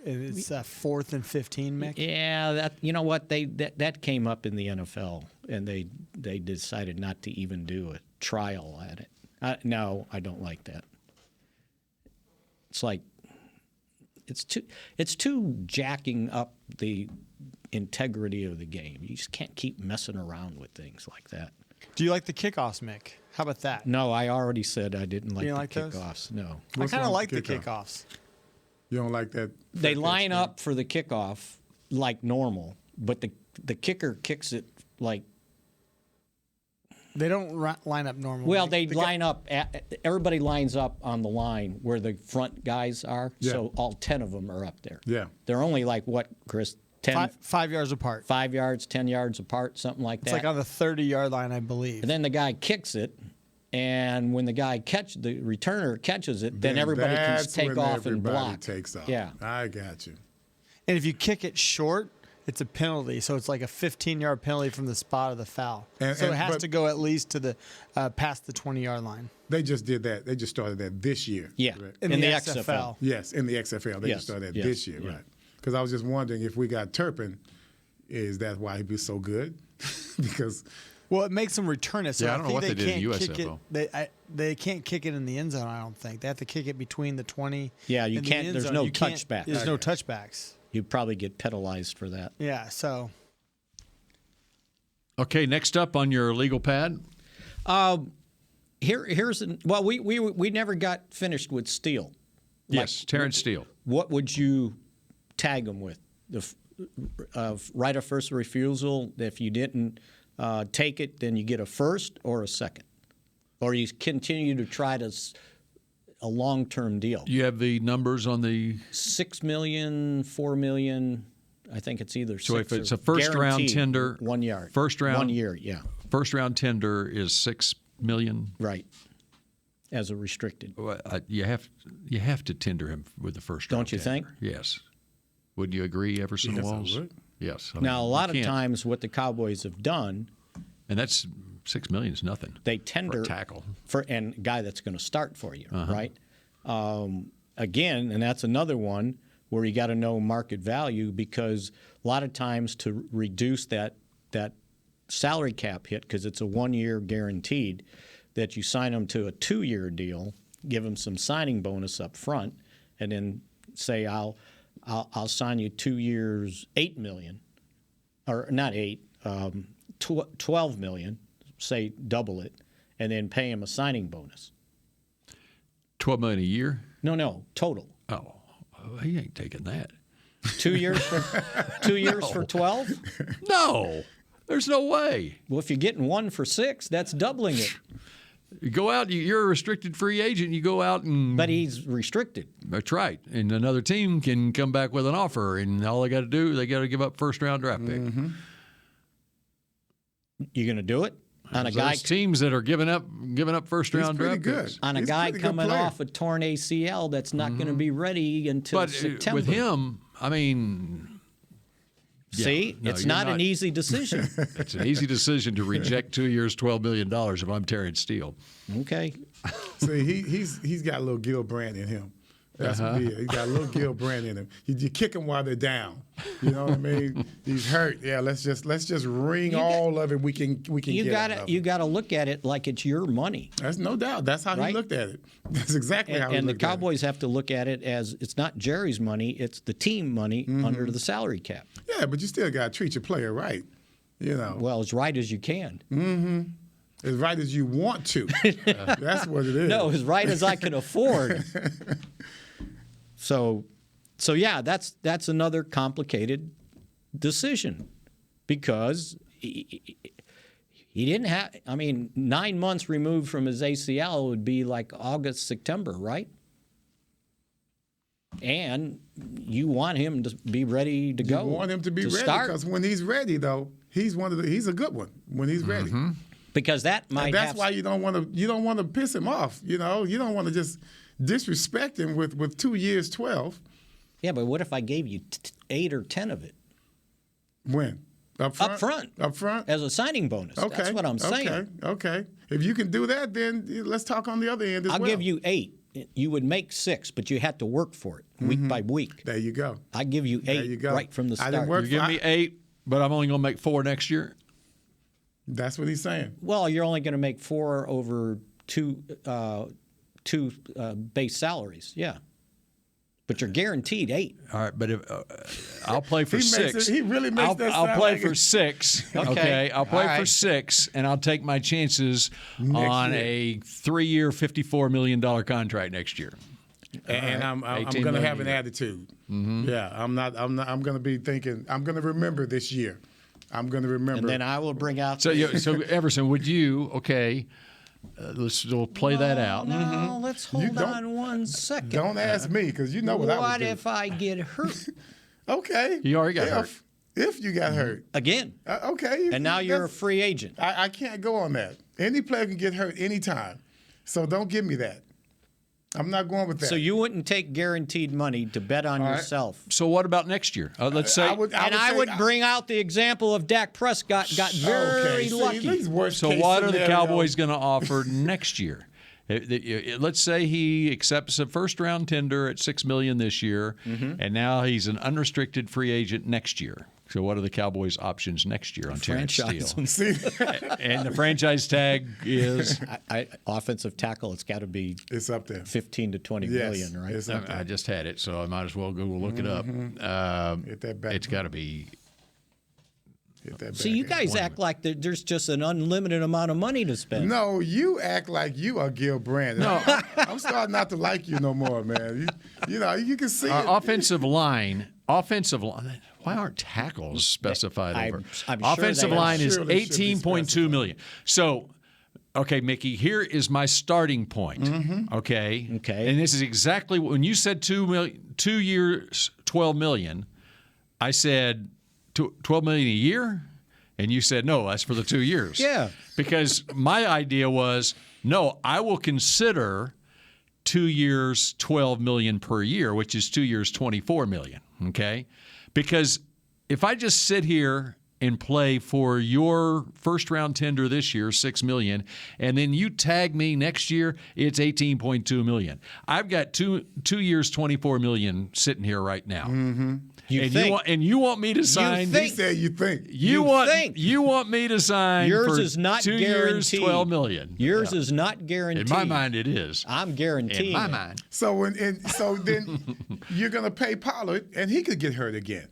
M: 4th and 15, Mick?
G: Yeah, that you know what that came up in the NFL, and they decided not to even do a trial at it. No, I don't like that. It's like it's too jacking up the integrity of the game. You just can't keep messing around with things like that.
M: Do you like the kickoffs, Mick? How about that?
G: No, I already said I didn't like
M: You
G: the
M: like those?
G: kickoffs. No.
M: I kind of like the kickoffs.
F: You don't like that?
G: They line up for the kickoff like normal, but the kicker kicks it like.
M: They don't line up normally.
G: Well, they line up. Everybody lines up on the line where the front guys are.
F: Yeah.
G: So all 10 of them are up there.
F: Yeah.
G: They're only like what, Chris? 10,
M: 5 yards apart.
G: 5 yards, 10 yards apart, something like that.
M: It's like on the 30-yard line, I believe.
G: And then the guy kicks it, and when the returner catches it, then everybody can take off and block.
F: Takes off.
G: Yeah.
F: I got you.
M: And if you kick it short, it's a penalty. So it's like a 15-yard penalty from the spot of the foul. So it has to go at least to the past the 20-yard line.
F: They just did that. They just started that this year.
G: Yeah,
F: correct?
M: In the XFL.
F: Yes, in the XFL. They just started that this year, right? Because I was just wondering if we got Turpin, is that why he'd be so good? Because
M: well, it makes them return it. So
E: I don't know what they did in USFL.
M: They can't kick it in the end zone. I don't think they have to kick it between the 20.
G: Yeah, you can't. There's no touchback.
M: There's no touchbacks.
G: You'd probably get penalized for that.
M: Yeah. So.
E: Okay, next up on your legal pad.
G: We never got finished with Steele.
E: Yes, Terrence Steele.
G: What would you tag him with? The right of first refusal. If you didn't take it, then you get a first or a second, or you continue to try to a long-term deal.
E: You have the numbers on the
G: $6 million, $4 million. I think it's either.
E: So if it's a first-round tender,
G: 1 yard,
E: first round,
G: 1 year, yeah.
E: First-round tender is $6 million.
G: Right. As a restricted.
E: Well, you have to tender him with the first round.
G: Don't you think?
E: Yes. Would you agree, Everson Walls?
F: I would.
E: Yes.
G: Now, a lot of times what the Cowboys have done,
E: and that's $6 million is nothing.
G: They tender
E: for a tackle
G: and a guy that's going to start for you, right? Again, and that's another one where you got to know market value, because a lot of times to reduce that salary cap hit, because it's a 1 year guaranteed, that you sign them to a 2 year deal, give them some signing bonus up front, and then say I'll sign you 2 years, $8 million, or not 8, $12 million, say double it, and then pay him a signing bonus.
E: $12 million a year?
G: No, total.
E: Oh, he ain't taking that.
G: 2 years for 2 years for 12?
E: No, there's no way.
G: Well, if you're getting 1 for 6, that's doubling it.
E: You go out, you're a restricted free agent. You go out and.
G: But he's restricted.
E: That's right. And another team can come back with an offer, and all they got to do, they got to give up first-round draft pick.
F: Mm-hmm.
G: You going to do it on a guy?
E: Teams that are giving up first-round draft picks
G: on a guy coming off a torn ACL that's not going to be ready until September.
E: With him, I mean.
G: See, it's not an easy decision.
E: It's an easy decision to reject 2 years, $12 million if I'm Terrence Steele.
G: Okay.
F: See, he's got a little Gilbrand in him. That's what he is. He's got a little Gilbrand in him. You kick him while they're down. You know what I mean? He's hurt. Yeah, let's just wring all of it. We can get.
G: You got to look at it like it's your money.
F: That's no doubt. That's how he looked at it. That's exactly how he looked at it.
G: And the Cowboys have to look at it as it's not Jerry's money; it's the team money under the salary cap.
F: Yeah, but you still got to treat your player right. You know.
G: Well, as right as you can.
F: Mm-hmm. As right as you want to. That's what it is.
G: No, as right as I can afford. So yeah, that's another complicated decision, because he didn't have. I mean, 9 months removed from his ACL would be like August, September, right? And you want him to be ready to go.
F: You want him to be ready, because when he's ready, though, he's a good one when he's ready.
G: Because that might.
F: And that's why you don't want to piss him off. You know, you don't want to just disrespect him with 2 years, 12.
G: Yeah, but what if I gave you 8 or 10 of it?
F: When? Up front? Up front?
G: As a signing bonus.
F: Okay.
G: That's what I'm saying.
F: Okay. If you can do that, then let's talk on the other end as well.
G: I'll give you 8. You would make 6, but you had to work for it week by week.
F: There you go.
G: I give you 8 right from the start.
E: You give me 8, but I'm only going to make 4 next year?
F: That's what he's saying.
G: Well, you're only going to make 4 over two base salaries, yeah. But you're guaranteed 8.
E: All right, but I'll play for six.
F: He really makes that sound
E: I'll play
F: like
E: for
F: it.
E: 6.
G: Okay.
E: I'll play
G: All
E: for
G: right.
E: 6, and I'll take my chances on a 3-year, $54 million contract next year.
F: And I'm
E: 18
F: going to
E: million
F: have
E: a
F: an
E: year.
F: attitude.
E: Mm-hmm.
F: Yeah, I'm going to be thinking. I'm going to remember this year. I'm going to remember.
G: And then I will bring out.
E: So Everson, would you? Okay, we'll play that out.
G: No, let's hold on 1 second.
F: Don't ask me because you know what I would
G: What
F: do.
G: if I get hurt
F: Okay.
E: You already got hurt.
F: If you got hurt.
G: again?
F: Okay.
G: And now you're a free agent.
F: I can't go on that. Any player can get hurt anytime. So don't give me that. I'm not going with that.
G: So you wouldn't take guaranteed money to bet on yourself.
E: So what about next year? Let's say.
G: I would bring out the example of Dak Prescott got very lucky.
E: So what are the Cowboys going to offer next year? Let's say he accepts a first-round tender at $6 million this year, and now he's an unrestricted free agent next year. So what are the Cowboys' options next year on Terrence Steele? And the franchise tag is
G: offensive tackle. It's got to be.
F: It's up there.
G: 15 to 20 million, right?
F: It's up there.
E: I just had it, so I might as well go look it up.
F: Hit that back.
E: It's got to be.
G: See, you guys act like there's just an unlimited amount of money to spend.
F: No, you act like you are Gil Brand. No, I'm starting not to like you no more, man. You can see it.
E: Offensive line. Why aren't tackles specified over?
G: I'm
E: offensive
G: sure
E: line is
F: Surely should be
E: $18.2 million. So, okay, Mickey, here is my starting point. Okay. And this is exactly when you said 2 years, $12 million. I said $12 million a year, and you said no. That's for the 2 years.
G: Yeah.
E: Because my idea was no. I will consider 2 years, $12 million per year, which is 2 years, $24 million. Okay. Because if I just sit here and play for your first-round tender this year, $6 million, and then you tag me next year, it's $18.2 million. I've got 2 years, $24 million sitting here right now.
F: Mm-hmm.
E: You want me to sign?
F: He said you think.
E: You want me to sign?
G: Yours
E: for
G: is not
E: 2
G: guaranteed.
E: years, $12 million.
G: Yours is not guaranteed.
E: In my mind, it is.
G: I'm guaranteed.
E: In my mind.
F: So then you're going to pay Pollard, and he could get hurt again.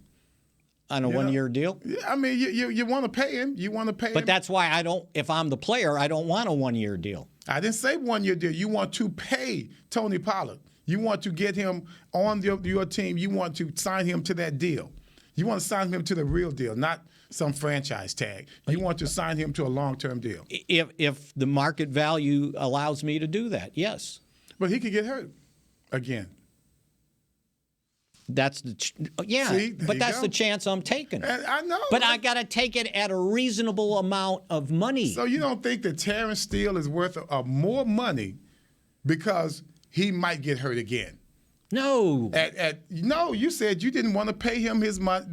G: On a one-year deal?
F: I mean, you want to pay him. You want to pay him.
G: But that's why if I'm the player, I don't want a one-year deal.
F: I didn't say 1 year deal. You want to pay Tony Pollard. You want to get him on your team. You want to sign him to that deal. You want to sign him to the real deal, not some franchise tag. You want to sign him to a long-term deal.
G: If the market value allows me to do that, yes.
F: But he could get hurt again.
G: That's the that's the chance I'm taking.
F: And I know.
G: But I got to take it at a reasonable amount of money.
F: So you don't think that Terrence Steele is worth more money because he might get hurt again?
G: No.
F: No, you said you didn't want to pay him his money.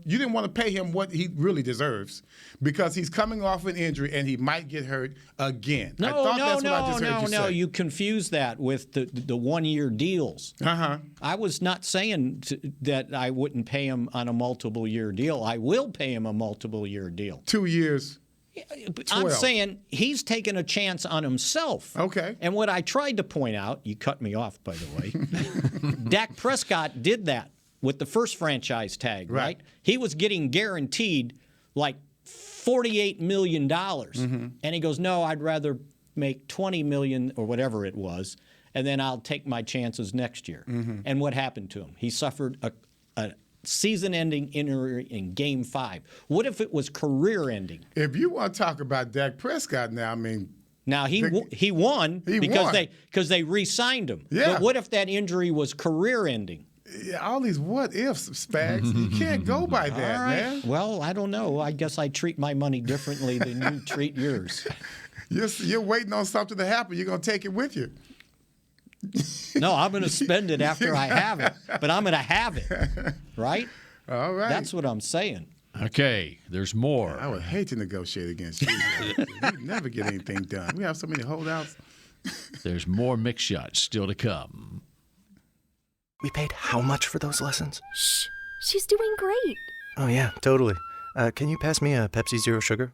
F: You didn't want to pay him what he really deserves because he's coming off an injury and he might get hurt again.
G: No,
F: I thought that's what I just heard you say.
G: You confuse that with the one-year deals. I was not saying that I wouldn't pay him on a multiple-year deal. I will pay him a multiple-year deal.
F: 2 years.
G: 12. I'm saying he's taking a chance on himself.
F: Okay.
G: And what I tried to point out, you cut me off, by the way, Dak Prescott did that with the first franchise tag, right? He was getting guaranteed like $48 million. And he goes, no, I'd rather make $20 million or whatever it was, and then I'll take my chances next year. And what happened to him? He suffered a season-ending injury in Game 5. What if it was career-ending?
F: If you want to talk about Dak Prescott now, I mean...
G: Now, he won because they re-signed him.
F: Yeah.
G: But what if that injury was career-ending?
F: Yeah, all these what-ifs, Spags. You can't go by that, man.
G: Well, I don't know. I guess I treat my money differently than you treat yours.
F: You're waiting on something to happen. You're going to take it with you.
G: No, I'm going to spend it after I have it, but I'm going to have it, right?
F: All right.
G: That's what I'm saying.
E: Okay, there's more.
F: I would hate to negotiate against you. We never get anything done. We have so many holdouts.
E: There's more mix shots still to come.
C: We paid how much for those lessons?
H: Shh, she's doing great.
C: Oh, yeah, totally. Can you pass me a Pepsi Zero Sugar?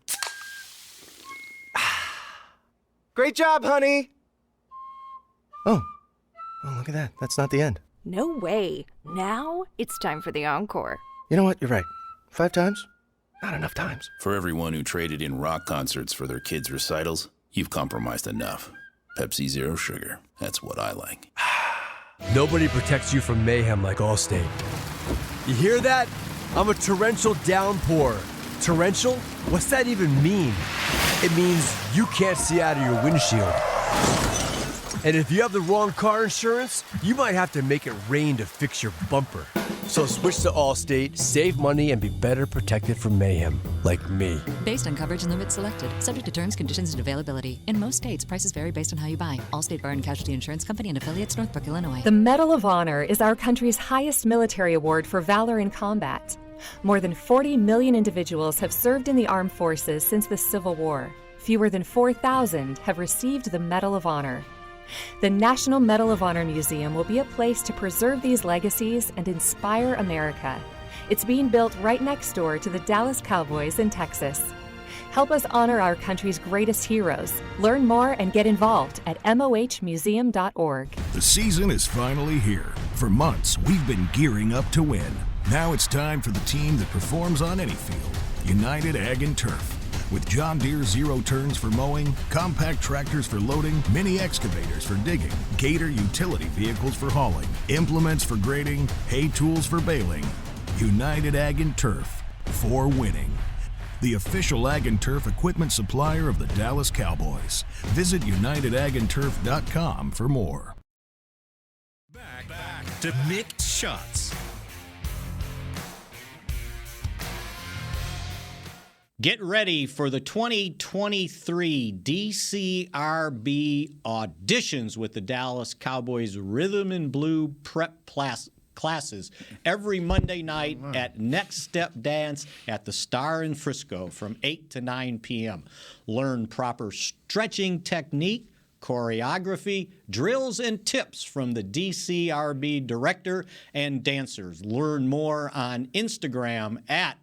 C: Great job, honey! Oh, look at that. That's not the end.
H: No way. Now it's time for the encore.
C: You know what? You're right. 5 times? Not enough times.
I: For everyone who traded in rock concerts for their kids' recitals, you've compromised enough. Pepsi Zero Sugar. That's what I like.
J: Nobody protects you from mayhem like Allstate. You hear that? I'm a torrential downpour. Torrential? What's that even mean? It means you can't see out of your windshield. And if you have the wrong car insurance, you might have to make it rain to fix your bumper. So switch to Allstate, save money, and be better protected from mayhem, like me.
K: Based on coverage and limits selected, subject to terms, conditions, and availability. In most states, prices vary based on how you buy. Allstate Bar and Casualty Insurance Company and affiliates, Northbrook, Illinois.
B: The Medal of Honor is our country's highest military award for valor in combat. More than 40 million individuals have served in the armed forces since the Civil War. Fewer than 4,000 have received the Medal of Honor. The National Medal of Honor Museum will be a place to preserve these legacies and inspire America. It's being built right next door to the Dallas Cowboys in Texas. Help us honor our country's greatest heroes. Learn more and get involved at mohmuseum.org.
N: The season is finally here. For months, we've been gearing up to win. Now it's time for the team that performs on any field, United Ag and Turf. With John Deere zero turns for mowing, compact tractors for loading, mini excavators for digging, Gator utility vehicles for hauling, implements for grading, hay tools for baling. United Ag and Turf, for winning. The official Ag and Turf equipment supplier of the Dallas Cowboys. Visit unitedagandturf.com for more.
A: Back to Mick Shots.
G: Get ready for the 2023 DCRB auditions with the Dallas Cowboys Rhythm and Blue Prep classes every Monday night at Next Step Dance at the Star in Frisco from 8 to 9 p.m. Learn proper stretching technique, choreography, drills, and tips from the DCRB director and dancers. Learn more on Instagram at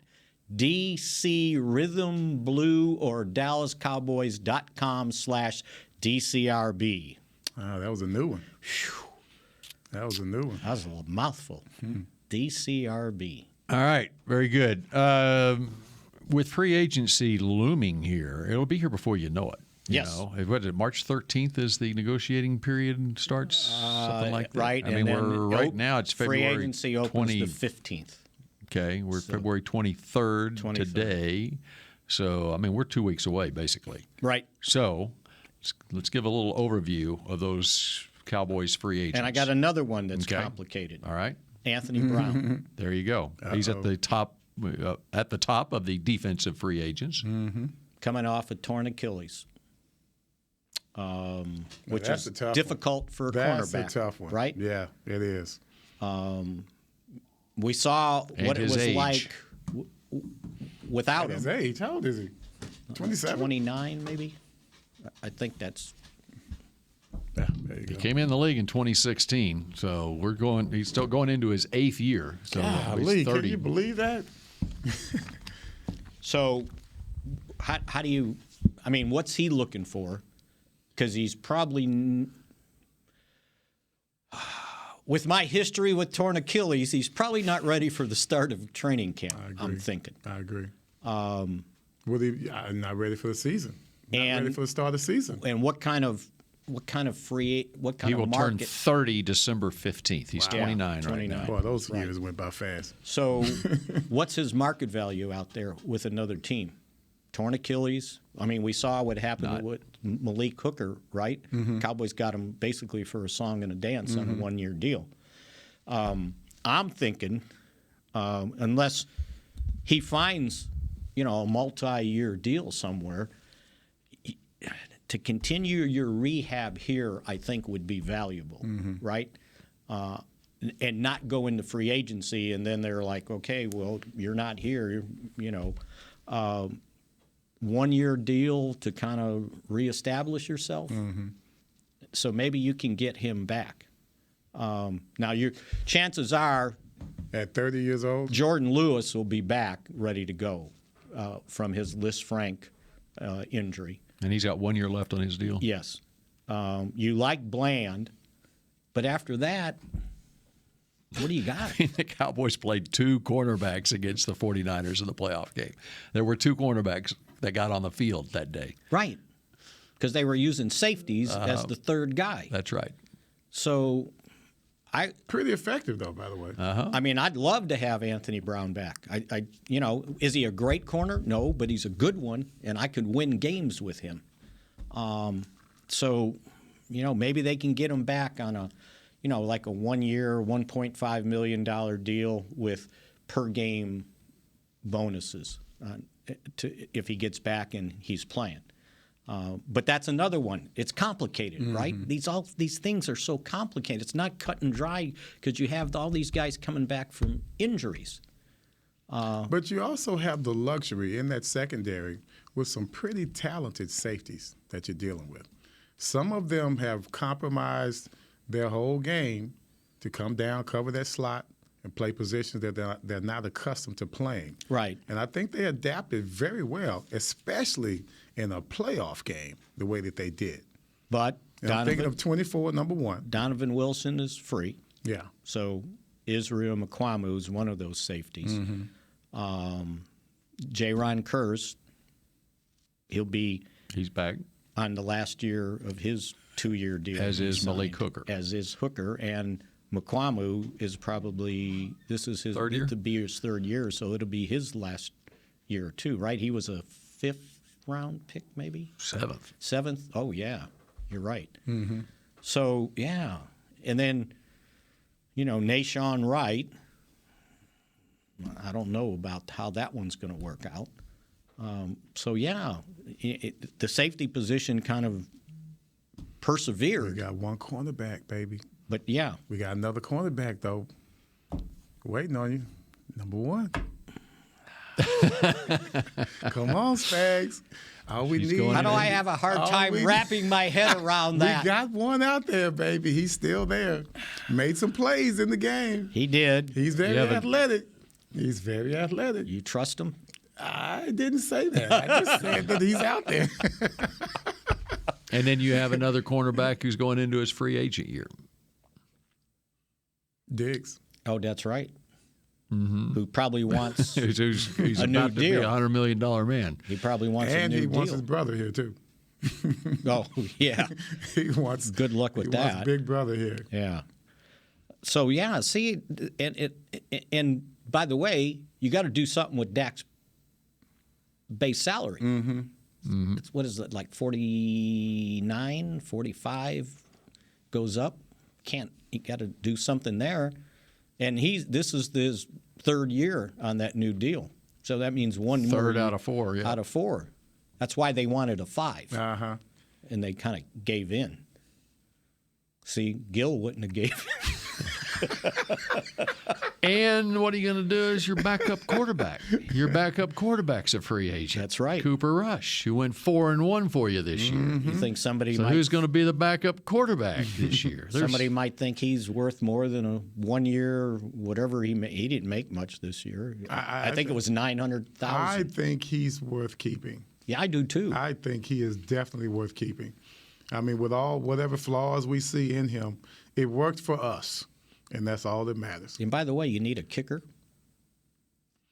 G: DC Rhythm Blue or DallasCowboys.com/DCRB.
F: Oh, that was a new one. Whew. That was a new one.
G: That was a little mouthful. DCRB.
E: All right, very good. With free agency looming here, it'll be here before you know it.
G: Yes.
E: What is it, March 13th is the negotiating period starts? Something like that.
G: Right.
E: I mean, right now it's February
G: free agency opens the 15th.
E: Okay, we're February 23rd today. So, I mean, we're 2 weeks away, basically.
G: Right.
E: So, let's give a little overview of those Cowboys free agents.
G: And I got another one that's complicated.
E: All right.
G: Anthony Brown.
E: There you go. He's at the top of the defensive free agents.
G: Coming off a torn Achilles, which is difficult for a cornerback.
F: That's a tough one.
G: Right?
F: Yeah, it is.
G: We saw what it was like without him.
F: His age, how old is he? 27?
G: 29, maybe? I think that's...
F: Yeah, there you go.
E: He came in the league in 2016, so he's still going into his 8th year. So he's 30.
F: Can you believe that?
G: So how do you... I mean, what's he looking for? Because he's probably... With my history with torn Achilles, he's probably not ready for the start of training camp, I'm thinking.
F: I agree. Well, not ready for the season. Not ready for the start of the season.
G: And what kind of
E: He will turn 30 December 15th. He's 29 right now.
F: Boy, those years went by fast.
G: So what's his market value out there with another team? Torn Achilles. I mean, we saw what happened with Malik Hooker, right? Cowboys got him basically for a song and a dance on a one-year deal. I'm thinking, unless he finds, a multi-year deal somewhere, to continue your rehab here, I think would be valuable, right? And not go into free agency, and then they're like, okay, well, you're not here, 1-year deal to kind of reestablish yourself. So maybe you can get him back. Now, your chances are,
F: at 30 years old,
G: Jordan Lewis will be back, ready to go from his Liz Frank injury.
E: And he's got 1 year left on his deal.
G: Yes. You like Bland, but after that, What do you got?
E: The Cowboys played 2 cornerbacks against the 49ers in the playoff game. There were 2 cornerbacks that got on the field that day.
G: Right. Because they were using safeties as the third guy.
E: That's right.
G: So
F: pretty effective, though, by the way.
G: I mean, I'd love to have Anthony Brown back. Is he a great corner? No, but he's a good one, and I could win games with him. So, maybe they can get him back on a, like a 1-year, $1.5 million deal with per game bonuses if he gets back and he's playing. But that's another one. It's complicated, right? These things are so complicated. It's not cut and dry because you have all these guys coming back from injuries.
F: But you also have the luxury in that secondary with some pretty talented safeties that you're dealing with. Some of them have compromised their whole game to come down, cover that slot, and play positions that they're not accustomed to playing.
G: Right.
F: And I think they adapted very well, especially in a playoff game, the way that they did.
G: But
F: I'm thinking of 24, number 1.
G: Donovan Wilson is free.
F: Yeah.
G: So Israel Mukuamu is one of those safeties. J-Ron Kurz,
E: he's back
G: on the last year of his 2-year deal.
E: As is Malik Hooker.
G: As is Hooker. And Mukuamu is probably, this is his
E: third year?
G: To be his 3rd year, so it'll be his last year too, right? He was a 5th-round pick, maybe?
E: 7th.
G: 7th? Oh, yeah. You're right. So, yeah. And then, Nashawn Wright, I don't know about how that one's going to work out. So, yeah, the safety position kind of persevered.
F: We got 1 cornerback, baby.
G: But, yeah.
F: We got another cornerback, though, waiting on you. Number 1. Come on, Spags. All we need.
G: How do I have a hard time wrapping my head around that?
F: We got one out there, baby. He's still there. Made some plays in the game.
G: He did.
F: He's very athletic. He's very athletic.
G: You trust him?
F: I didn't say that. I just said that he's out there.
E: And then you have another cornerback who's going into his free agent year.
F: Diggs.
G: Oh, that's right. Who probably wants
E: he's
G: a
E: about
G: new
E: to
G: deal.
E: be a $100 million man.
G: He probably wants
F: and
G: a new
F: he
G: deal.
F: wants his brother here, too.
G: Oh, yeah.
F: He wants.
G: Good luck with that.
F: He wants big brother here.
G: Yeah. So, yeah, see, and by the way, you got to do something with Dak's base salary. It's, what is it, like 49, 45 goes up? You got to do something there. And this is his 3rd year on that new deal. So that means 1 more.
E: 3rd out of 4, yeah.
G: Out of 4. That's why they wanted a 5.
F: And
G: they kind of gave in. See, Gil wouldn't have gave in.
E: And what are you going to do as your backup quarterback? Your backup quarterback's a free agent.
G: That's right.
E: Cooper Rush, who went 4-1 for you this year.
G: You think somebody
E: So
G: might...
E: who's going to be the backup quarterback this year?
G: Somebody might think he's worth more than a 1-year, whatever he made. He didn't make much this year. I think it was $900,000.
F: I think he's worth keeping.
G: Yeah, I do too.
F: I think he is definitely worth keeping. I mean, with whatever flaws we see in him, it worked for us. And that's all that matters.
G: And by the way, you need a kicker,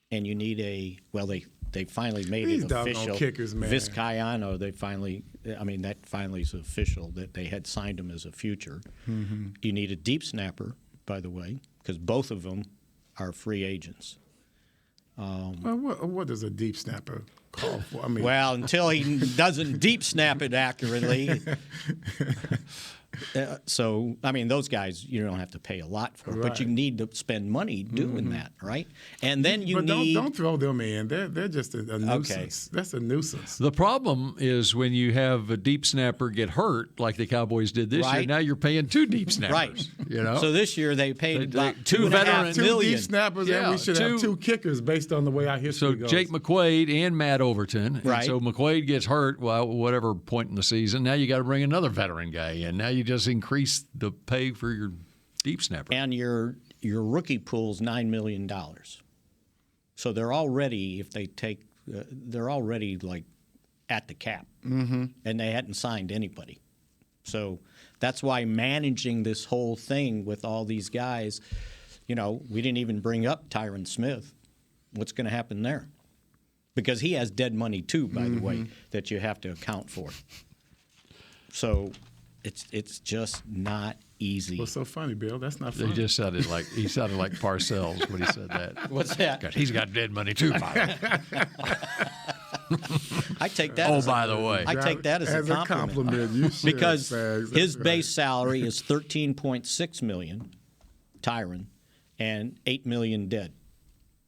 G: and you need they finally made it official.
F: Kickers, man.
G: Vizcaino, that finally is official that they had signed him as a future. You need a deep snapper, by the way, because both of them are free agents.
F: What does a deep snapper call for? I mean,
G: well, until he doesn't deep snap it accurately. So, I mean, those guys you don't have to pay a lot for, but you need to spend money doing that, right? And then
F: don't throw them in. They're just a nuisance. That's a nuisance.
E: The problem is when you have a deep snapper get hurt, like the Cowboys did this year. Now you're paying 2 deep snappers.
G: Right.
E: You know.
G: So this year they paid about
E: 2 veterans,
F: 2 deep snappers, and we should have 2 kickers based on the way our history goes.
E: So Jake McQuaid and Matt Overton.
G: Right.
E: And so McQuaid gets hurt, whatever point in the season. Now you got to bring another veteran guy in. Now you just increase the pay for your deep snapper.
G: And your rookie pool's $9 million. So they're already, if they take, they're already like at the cap. And they hadn't signed anybody. So that's why managing this whole thing with all these guys, we didn't even bring up Tyron Smith. What's going to happen there? Because he has dead money too, by the way, that you have to account for. So it's just not easy.
F: What's so funny, Bill? That's not funny.
E: He just sounded like Parcells when he said that.
G: What's that?
E: God, he's got dead money too, by the way.
G: I take that.
E: I
G: take that as a compliment.
F: You should,
G: because
F: Spags.
G: his
F: That's
G: base salary is $13.6 million, Tyron, and $8 million dead.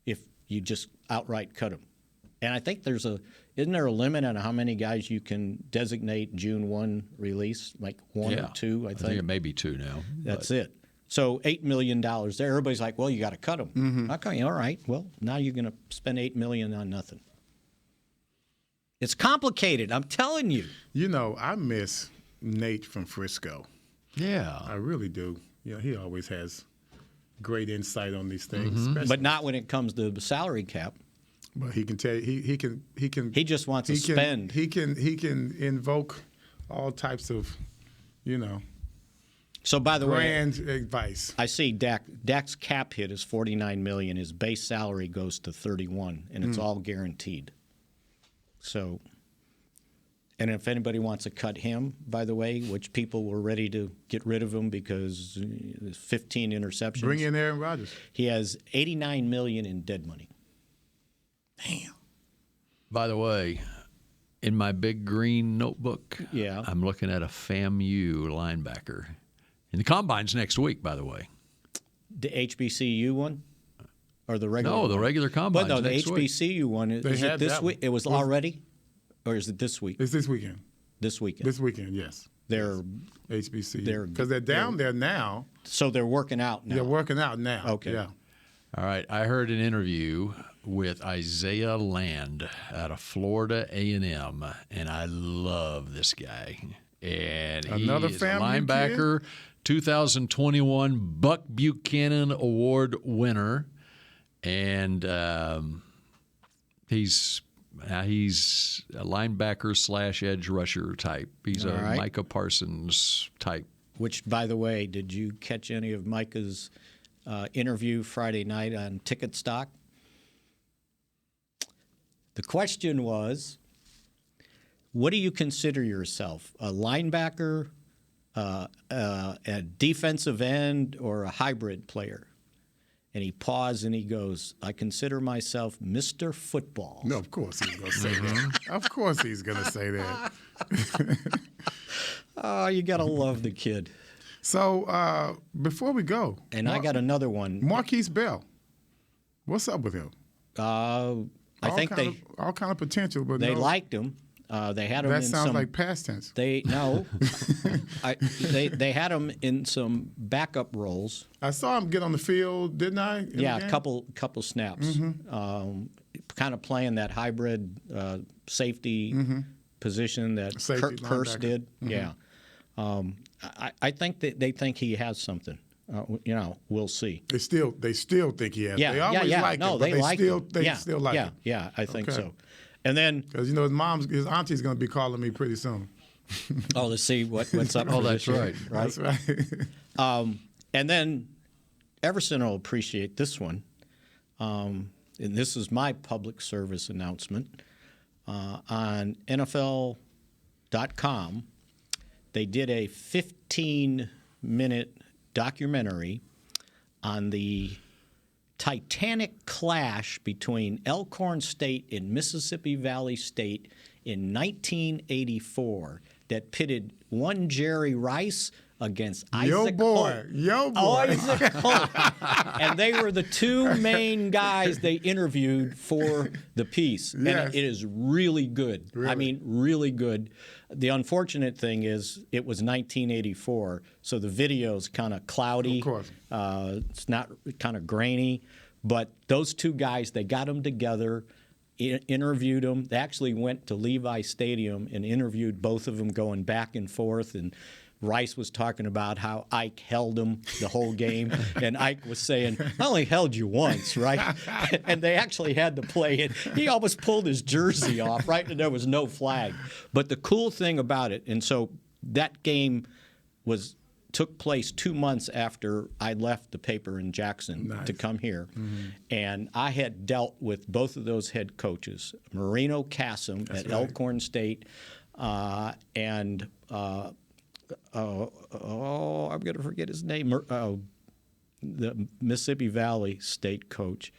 G: If you just outright cut him, and I think isn't there a limit on how many guys you can designate June 1 release? Like one or two, I think.
E: It may be two now.
G: That's it. So $8 million there. Everybody's like, well, you got to cut him. Okay, all right. Well, now you're going to spend $8 million on nothing. It's complicated. I'm telling you.
F: I miss Nate from Frisco.
E: Yeah,
F: I really do. He always has great insight on these things,
G: but not when it comes to the salary cap.
F: But he can tell you, he can.
G: He just wants to spend.
F: He can invoke all types of,
G: So by the
F: grand advice.
G: I see Dak's cap hit is $49 million. His base salary goes to $31, and it's all guaranteed. So, and if anybody wants to cut him, by the way, which people were ready to get rid of him because 15 interceptions.
F: Bring in Aaron Rodgers.
G: He has $89 million in dead money.
F: Damn.
E: By the way, in my big green notebook, I'm looking at a FAMU linebacker. And the combine's next week, by the way.
G: The HBCU one? Or the regular one?
E: The regular combine.
G: But no, the HBCU one, is it this week? It was already? Or is it this week?
F: It's this weekend.
G: This weekend.
F: This weekend, yes.
G: They're
F: HBCU. Because they're down there now.
G: So they're working out now.
F: They're working out now.
G: Okay.
F: Yeah.
E: All right. I heard an interview with Isaiah Land out of Florida A&M, and I love this guy. And
F: Another
E: he is a
F: family
E: linebacker, 2021 Buck Buchanan Award winner. And he's a linebacker / edge rusher type. He's a Micah Parsons type.
G: Which, by the way, did you catch any of Micah's interview Friday night on Ticket Stock? The question was, what do you consider yourself, a linebacker, a defensive end, or a hybrid player? And he paused and he goes, I consider myself Mr. Football.
F: No, of course he's going to say that. Of course he's going to say that.
G: Oh, you got to love the kid.
F: So before we go.
G: And I got another one.
F: Marquise Bell. What's up with him?
G: I think
F: all kind of potential, but
G: they liked him. They had him.
F: That sounds like past tense.
G: They had him in some backup roles.
F: I saw him get on the field, didn't I?
G: A couple snaps. Kind of playing that hybrid safety position that Kurse did. Yeah. I think that they think he has something. We'll see.
F: They still think he has.
G: Yeah,
F: they always like him.
G: They like him.
F: They still like him.
G: Yeah, I think so. And then,
F: because his auntie's going to be calling me pretty soon.
G: To see what's up.
E: Oh, that's right.
F: That's right.
G: And then Everson will appreciate this one. And this is my public service announcement. On NFL.com, they did a 15-minute documentary on the Titanic clash between Elkhorn State and Mississippi Valley State in 1984 that pitted one Jerry Rice against Isaac Holt. Isaac Holt. And they were the two main guys they interviewed for the piece. Yes. And it is really good. Really? I mean, really good. The unfortunate thing is it was 1984, so the video's kind of cloudy.
F: Of course.
G: It's not kind of grainy. But those two guys, they got them together, interviewed them. They actually went to Levi Stadium and interviewed both of them going back and forth. And Rice was talking about how Ike held him the whole game. And Ike was saying, I only held you once, right? And they actually had to play it. He almost pulled his jersey off, right? And there was no flag. But the cool thing about it, and so that game was took place 2 months after I left the paper in Jackson to come here. And I had dealt with both of those head coaches, Marino Cassim at Elkhorn State and I'm going to forget his name, the Mississippi Valley State coach.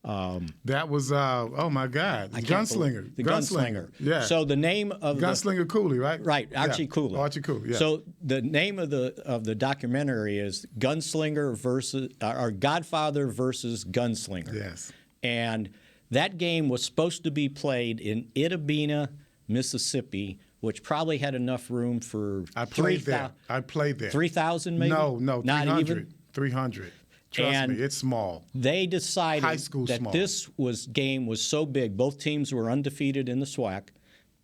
F: That was oh my God, Gunslinger.
G: The Gunslinger.
F: Yeah.
G: So the name of
F: Gunslinger Cooley, right?
G: Right, Archie Cooley.
F: Archie Cooley. Yeah.
G: So the name of the documentary is Gunslinger versus or Godfather versus Gunslinger.
F: Yes.
G: And that game was supposed to be played in Itta-Bena, Mississippi, which probably had enough room for
F: I played there.
G: 3,000 maybe.
F: No,
G: not
F: 300.
G: even
F: 300. Trust me, it's small.
G: They decided
F: High school
G: that
F: small.
G: this game was so big. Both teams were undefeated in the SWAC,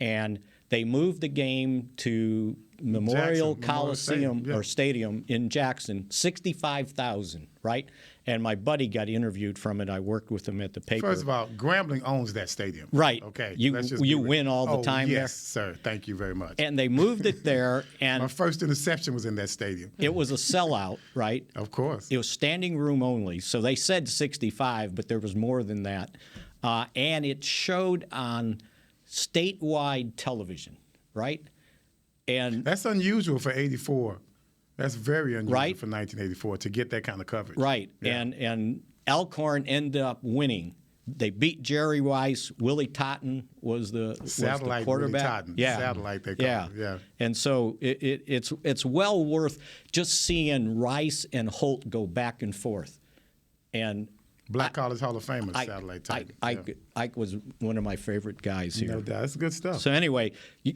G: and they moved the game to Memorial Coliseum or Stadium in Jackson, 65,000, right? And my buddy got interviewed from it. I worked with him at the paper.
F: First of all, Grambling owns that stadium.
G: Right.
F: Okay.
G: You win all the time there.
F: Yes, sir. Thank you very much.
G: And they moved it there. And
F: my first interception was in that stadium.
G: It was a sellout, right?
F: Of course.
G: It was standing room only. So they said 65, but there was more than that. And it showed on statewide television, right? And
F: that's unusual for 84. That's very unusual
G: right?
F: for 1984 to get that kind of coverage.
G: Right.
F: Yeah.
G: And Elkhorn ended up winning. They beat Jerry Weiss. Willie Totten was the quarterback.
F: Willie Totten.
G: Yeah.
F: Satellite, they call it. Yeah.
G: And so it's well worth just seeing Rice and Holt go back and forth. And
F: Black College Hall of Famers, Satellite Titan.
G: Ike was one of my favorite guys here.
F: No doubt. That's good stuff.
G: So anyway,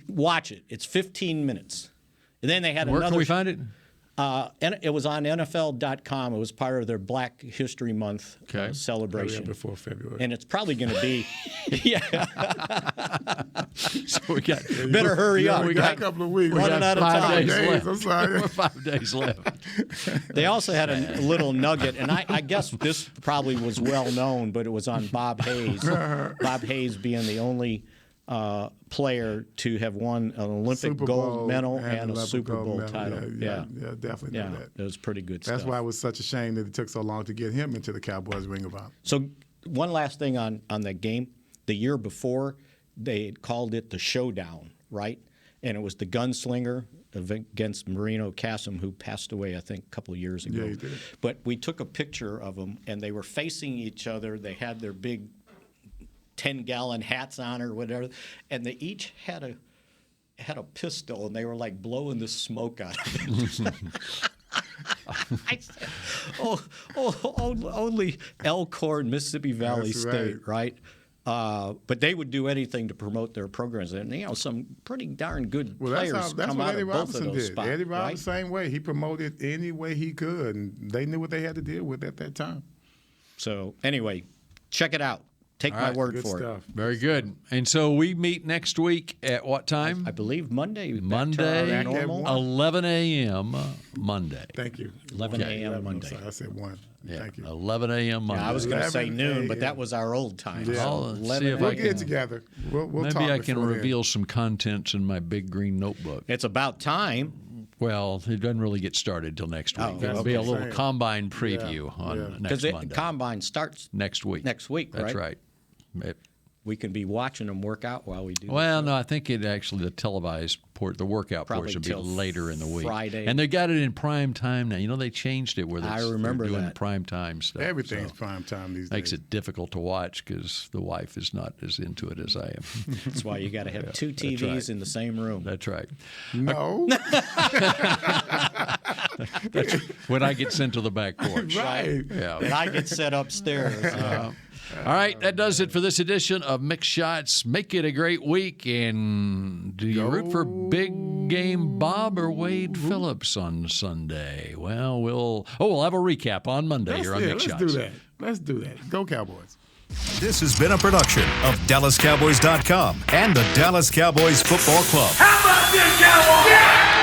G: watch it. It's 15 minutes. And then they had
E: Where
G: another.
E: can we find it?
G: And it was on NFL.com. It was part of their Black History Month celebration.
F: Before February.
G: And it's probably going to be,
E: So we got
G: better hurry up.
F: We got a couple of weeks.
G: Running out of time.
E: 5 days left.
F: I'm sorry.
E: 5 days left.
G: They also had a little nugget, and I guess this probably was well known, but it was on Bob Hayes. Bob Hayes being the only player to have won an Olympic gold medal and a Super Bowl title.
F: Yeah, definitely know that.
G: It was pretty good
F: That's
G: stuff.
F: why it was such a shame that it took so long to get him into the Cowboys Ring of Honor.
G: So one last thing on that game. The year before, they had called it the Showdown, right? And it was the Gunslinger against Marino Cassim, who passed away, I think, a couple of years ago.
F: Yeah, he did.
G: But we took a picture of them, and they were facing each other. They had their big 10-gallon hats on or whatever, and they each had a pistol, and they were like blowing the smoke out of it. I said, only Elkhorn, Mississippi Valley State, right? But they would do anything to promote their programs, and some pretty darn good players
F: that's
G: come
F: what
G: out
F: Eddie
G: of both
F: Robinson
G: of those
F: did.
G: spots.
F: Eddie Robinson,
G: right?
F: same way. He promoted any way he could, and they knew what they had to deal with at that time.
G: So anyway, check it out. Take my word for it.
E: Very good. And so we meet next week at what time?
G: I believe Monday.
E: Monday,
G: back to our normal.
E: 11 a.m. Monday.
F: Thank you.
G: 11 a.m. Monday.
F: I said 1.
E: Yeah,
F: Thank you.
E: 11 a.m. Monday.
G: Yeah, I was going to say noon, but that was our old time.
F: Yeah.
G: So
E: See if
F: we'll
E: I
F: get
E: can,
F: together. We'll
E: maybe
F: talk
E: I can
F: before then.
E: reveal some contents in my big green notebook.
G: It's about time.
E: Well, it doesn't really get started till next week.
G: Oh,
E: It'll be a little combine preview on next Monday.
G: Because Combine starts
E: next week.
G: Next week, right?
E: That's right.
G: We can be watching them work out while we do.
E: Well, no, I think it actually the televised the workout portion will be later in the week.
G: Friday.
E: And they got it in prime time now. You know, they changed it where
G: I
E: they're
G: remember
E: doing
G: that.
E: prime time stuff.
F: Everything's prime time these days.
E: Makes it difficult to watch because the wife is not as into it as I am.
G: That's why you got to have two TVs in the same room.
E: That's right.
F: No.
E: That's when I get sent to the back porch.
F: Right.
E: Yeah.
G: And I get set upstairs.
E: All right, that does it for this edition of Mick Shots. Make it a great week. And do you root for big game Bob or Wade Phillips on Sunday? Well, we'll have a recap on Monday here on Mick Shots.
F: Let's do that. Go Cowboys.
D: This has been a production of DallasCowboys.com and the Dallas Cowboys Football Club.
O: How about this, Cowboys? Yeah!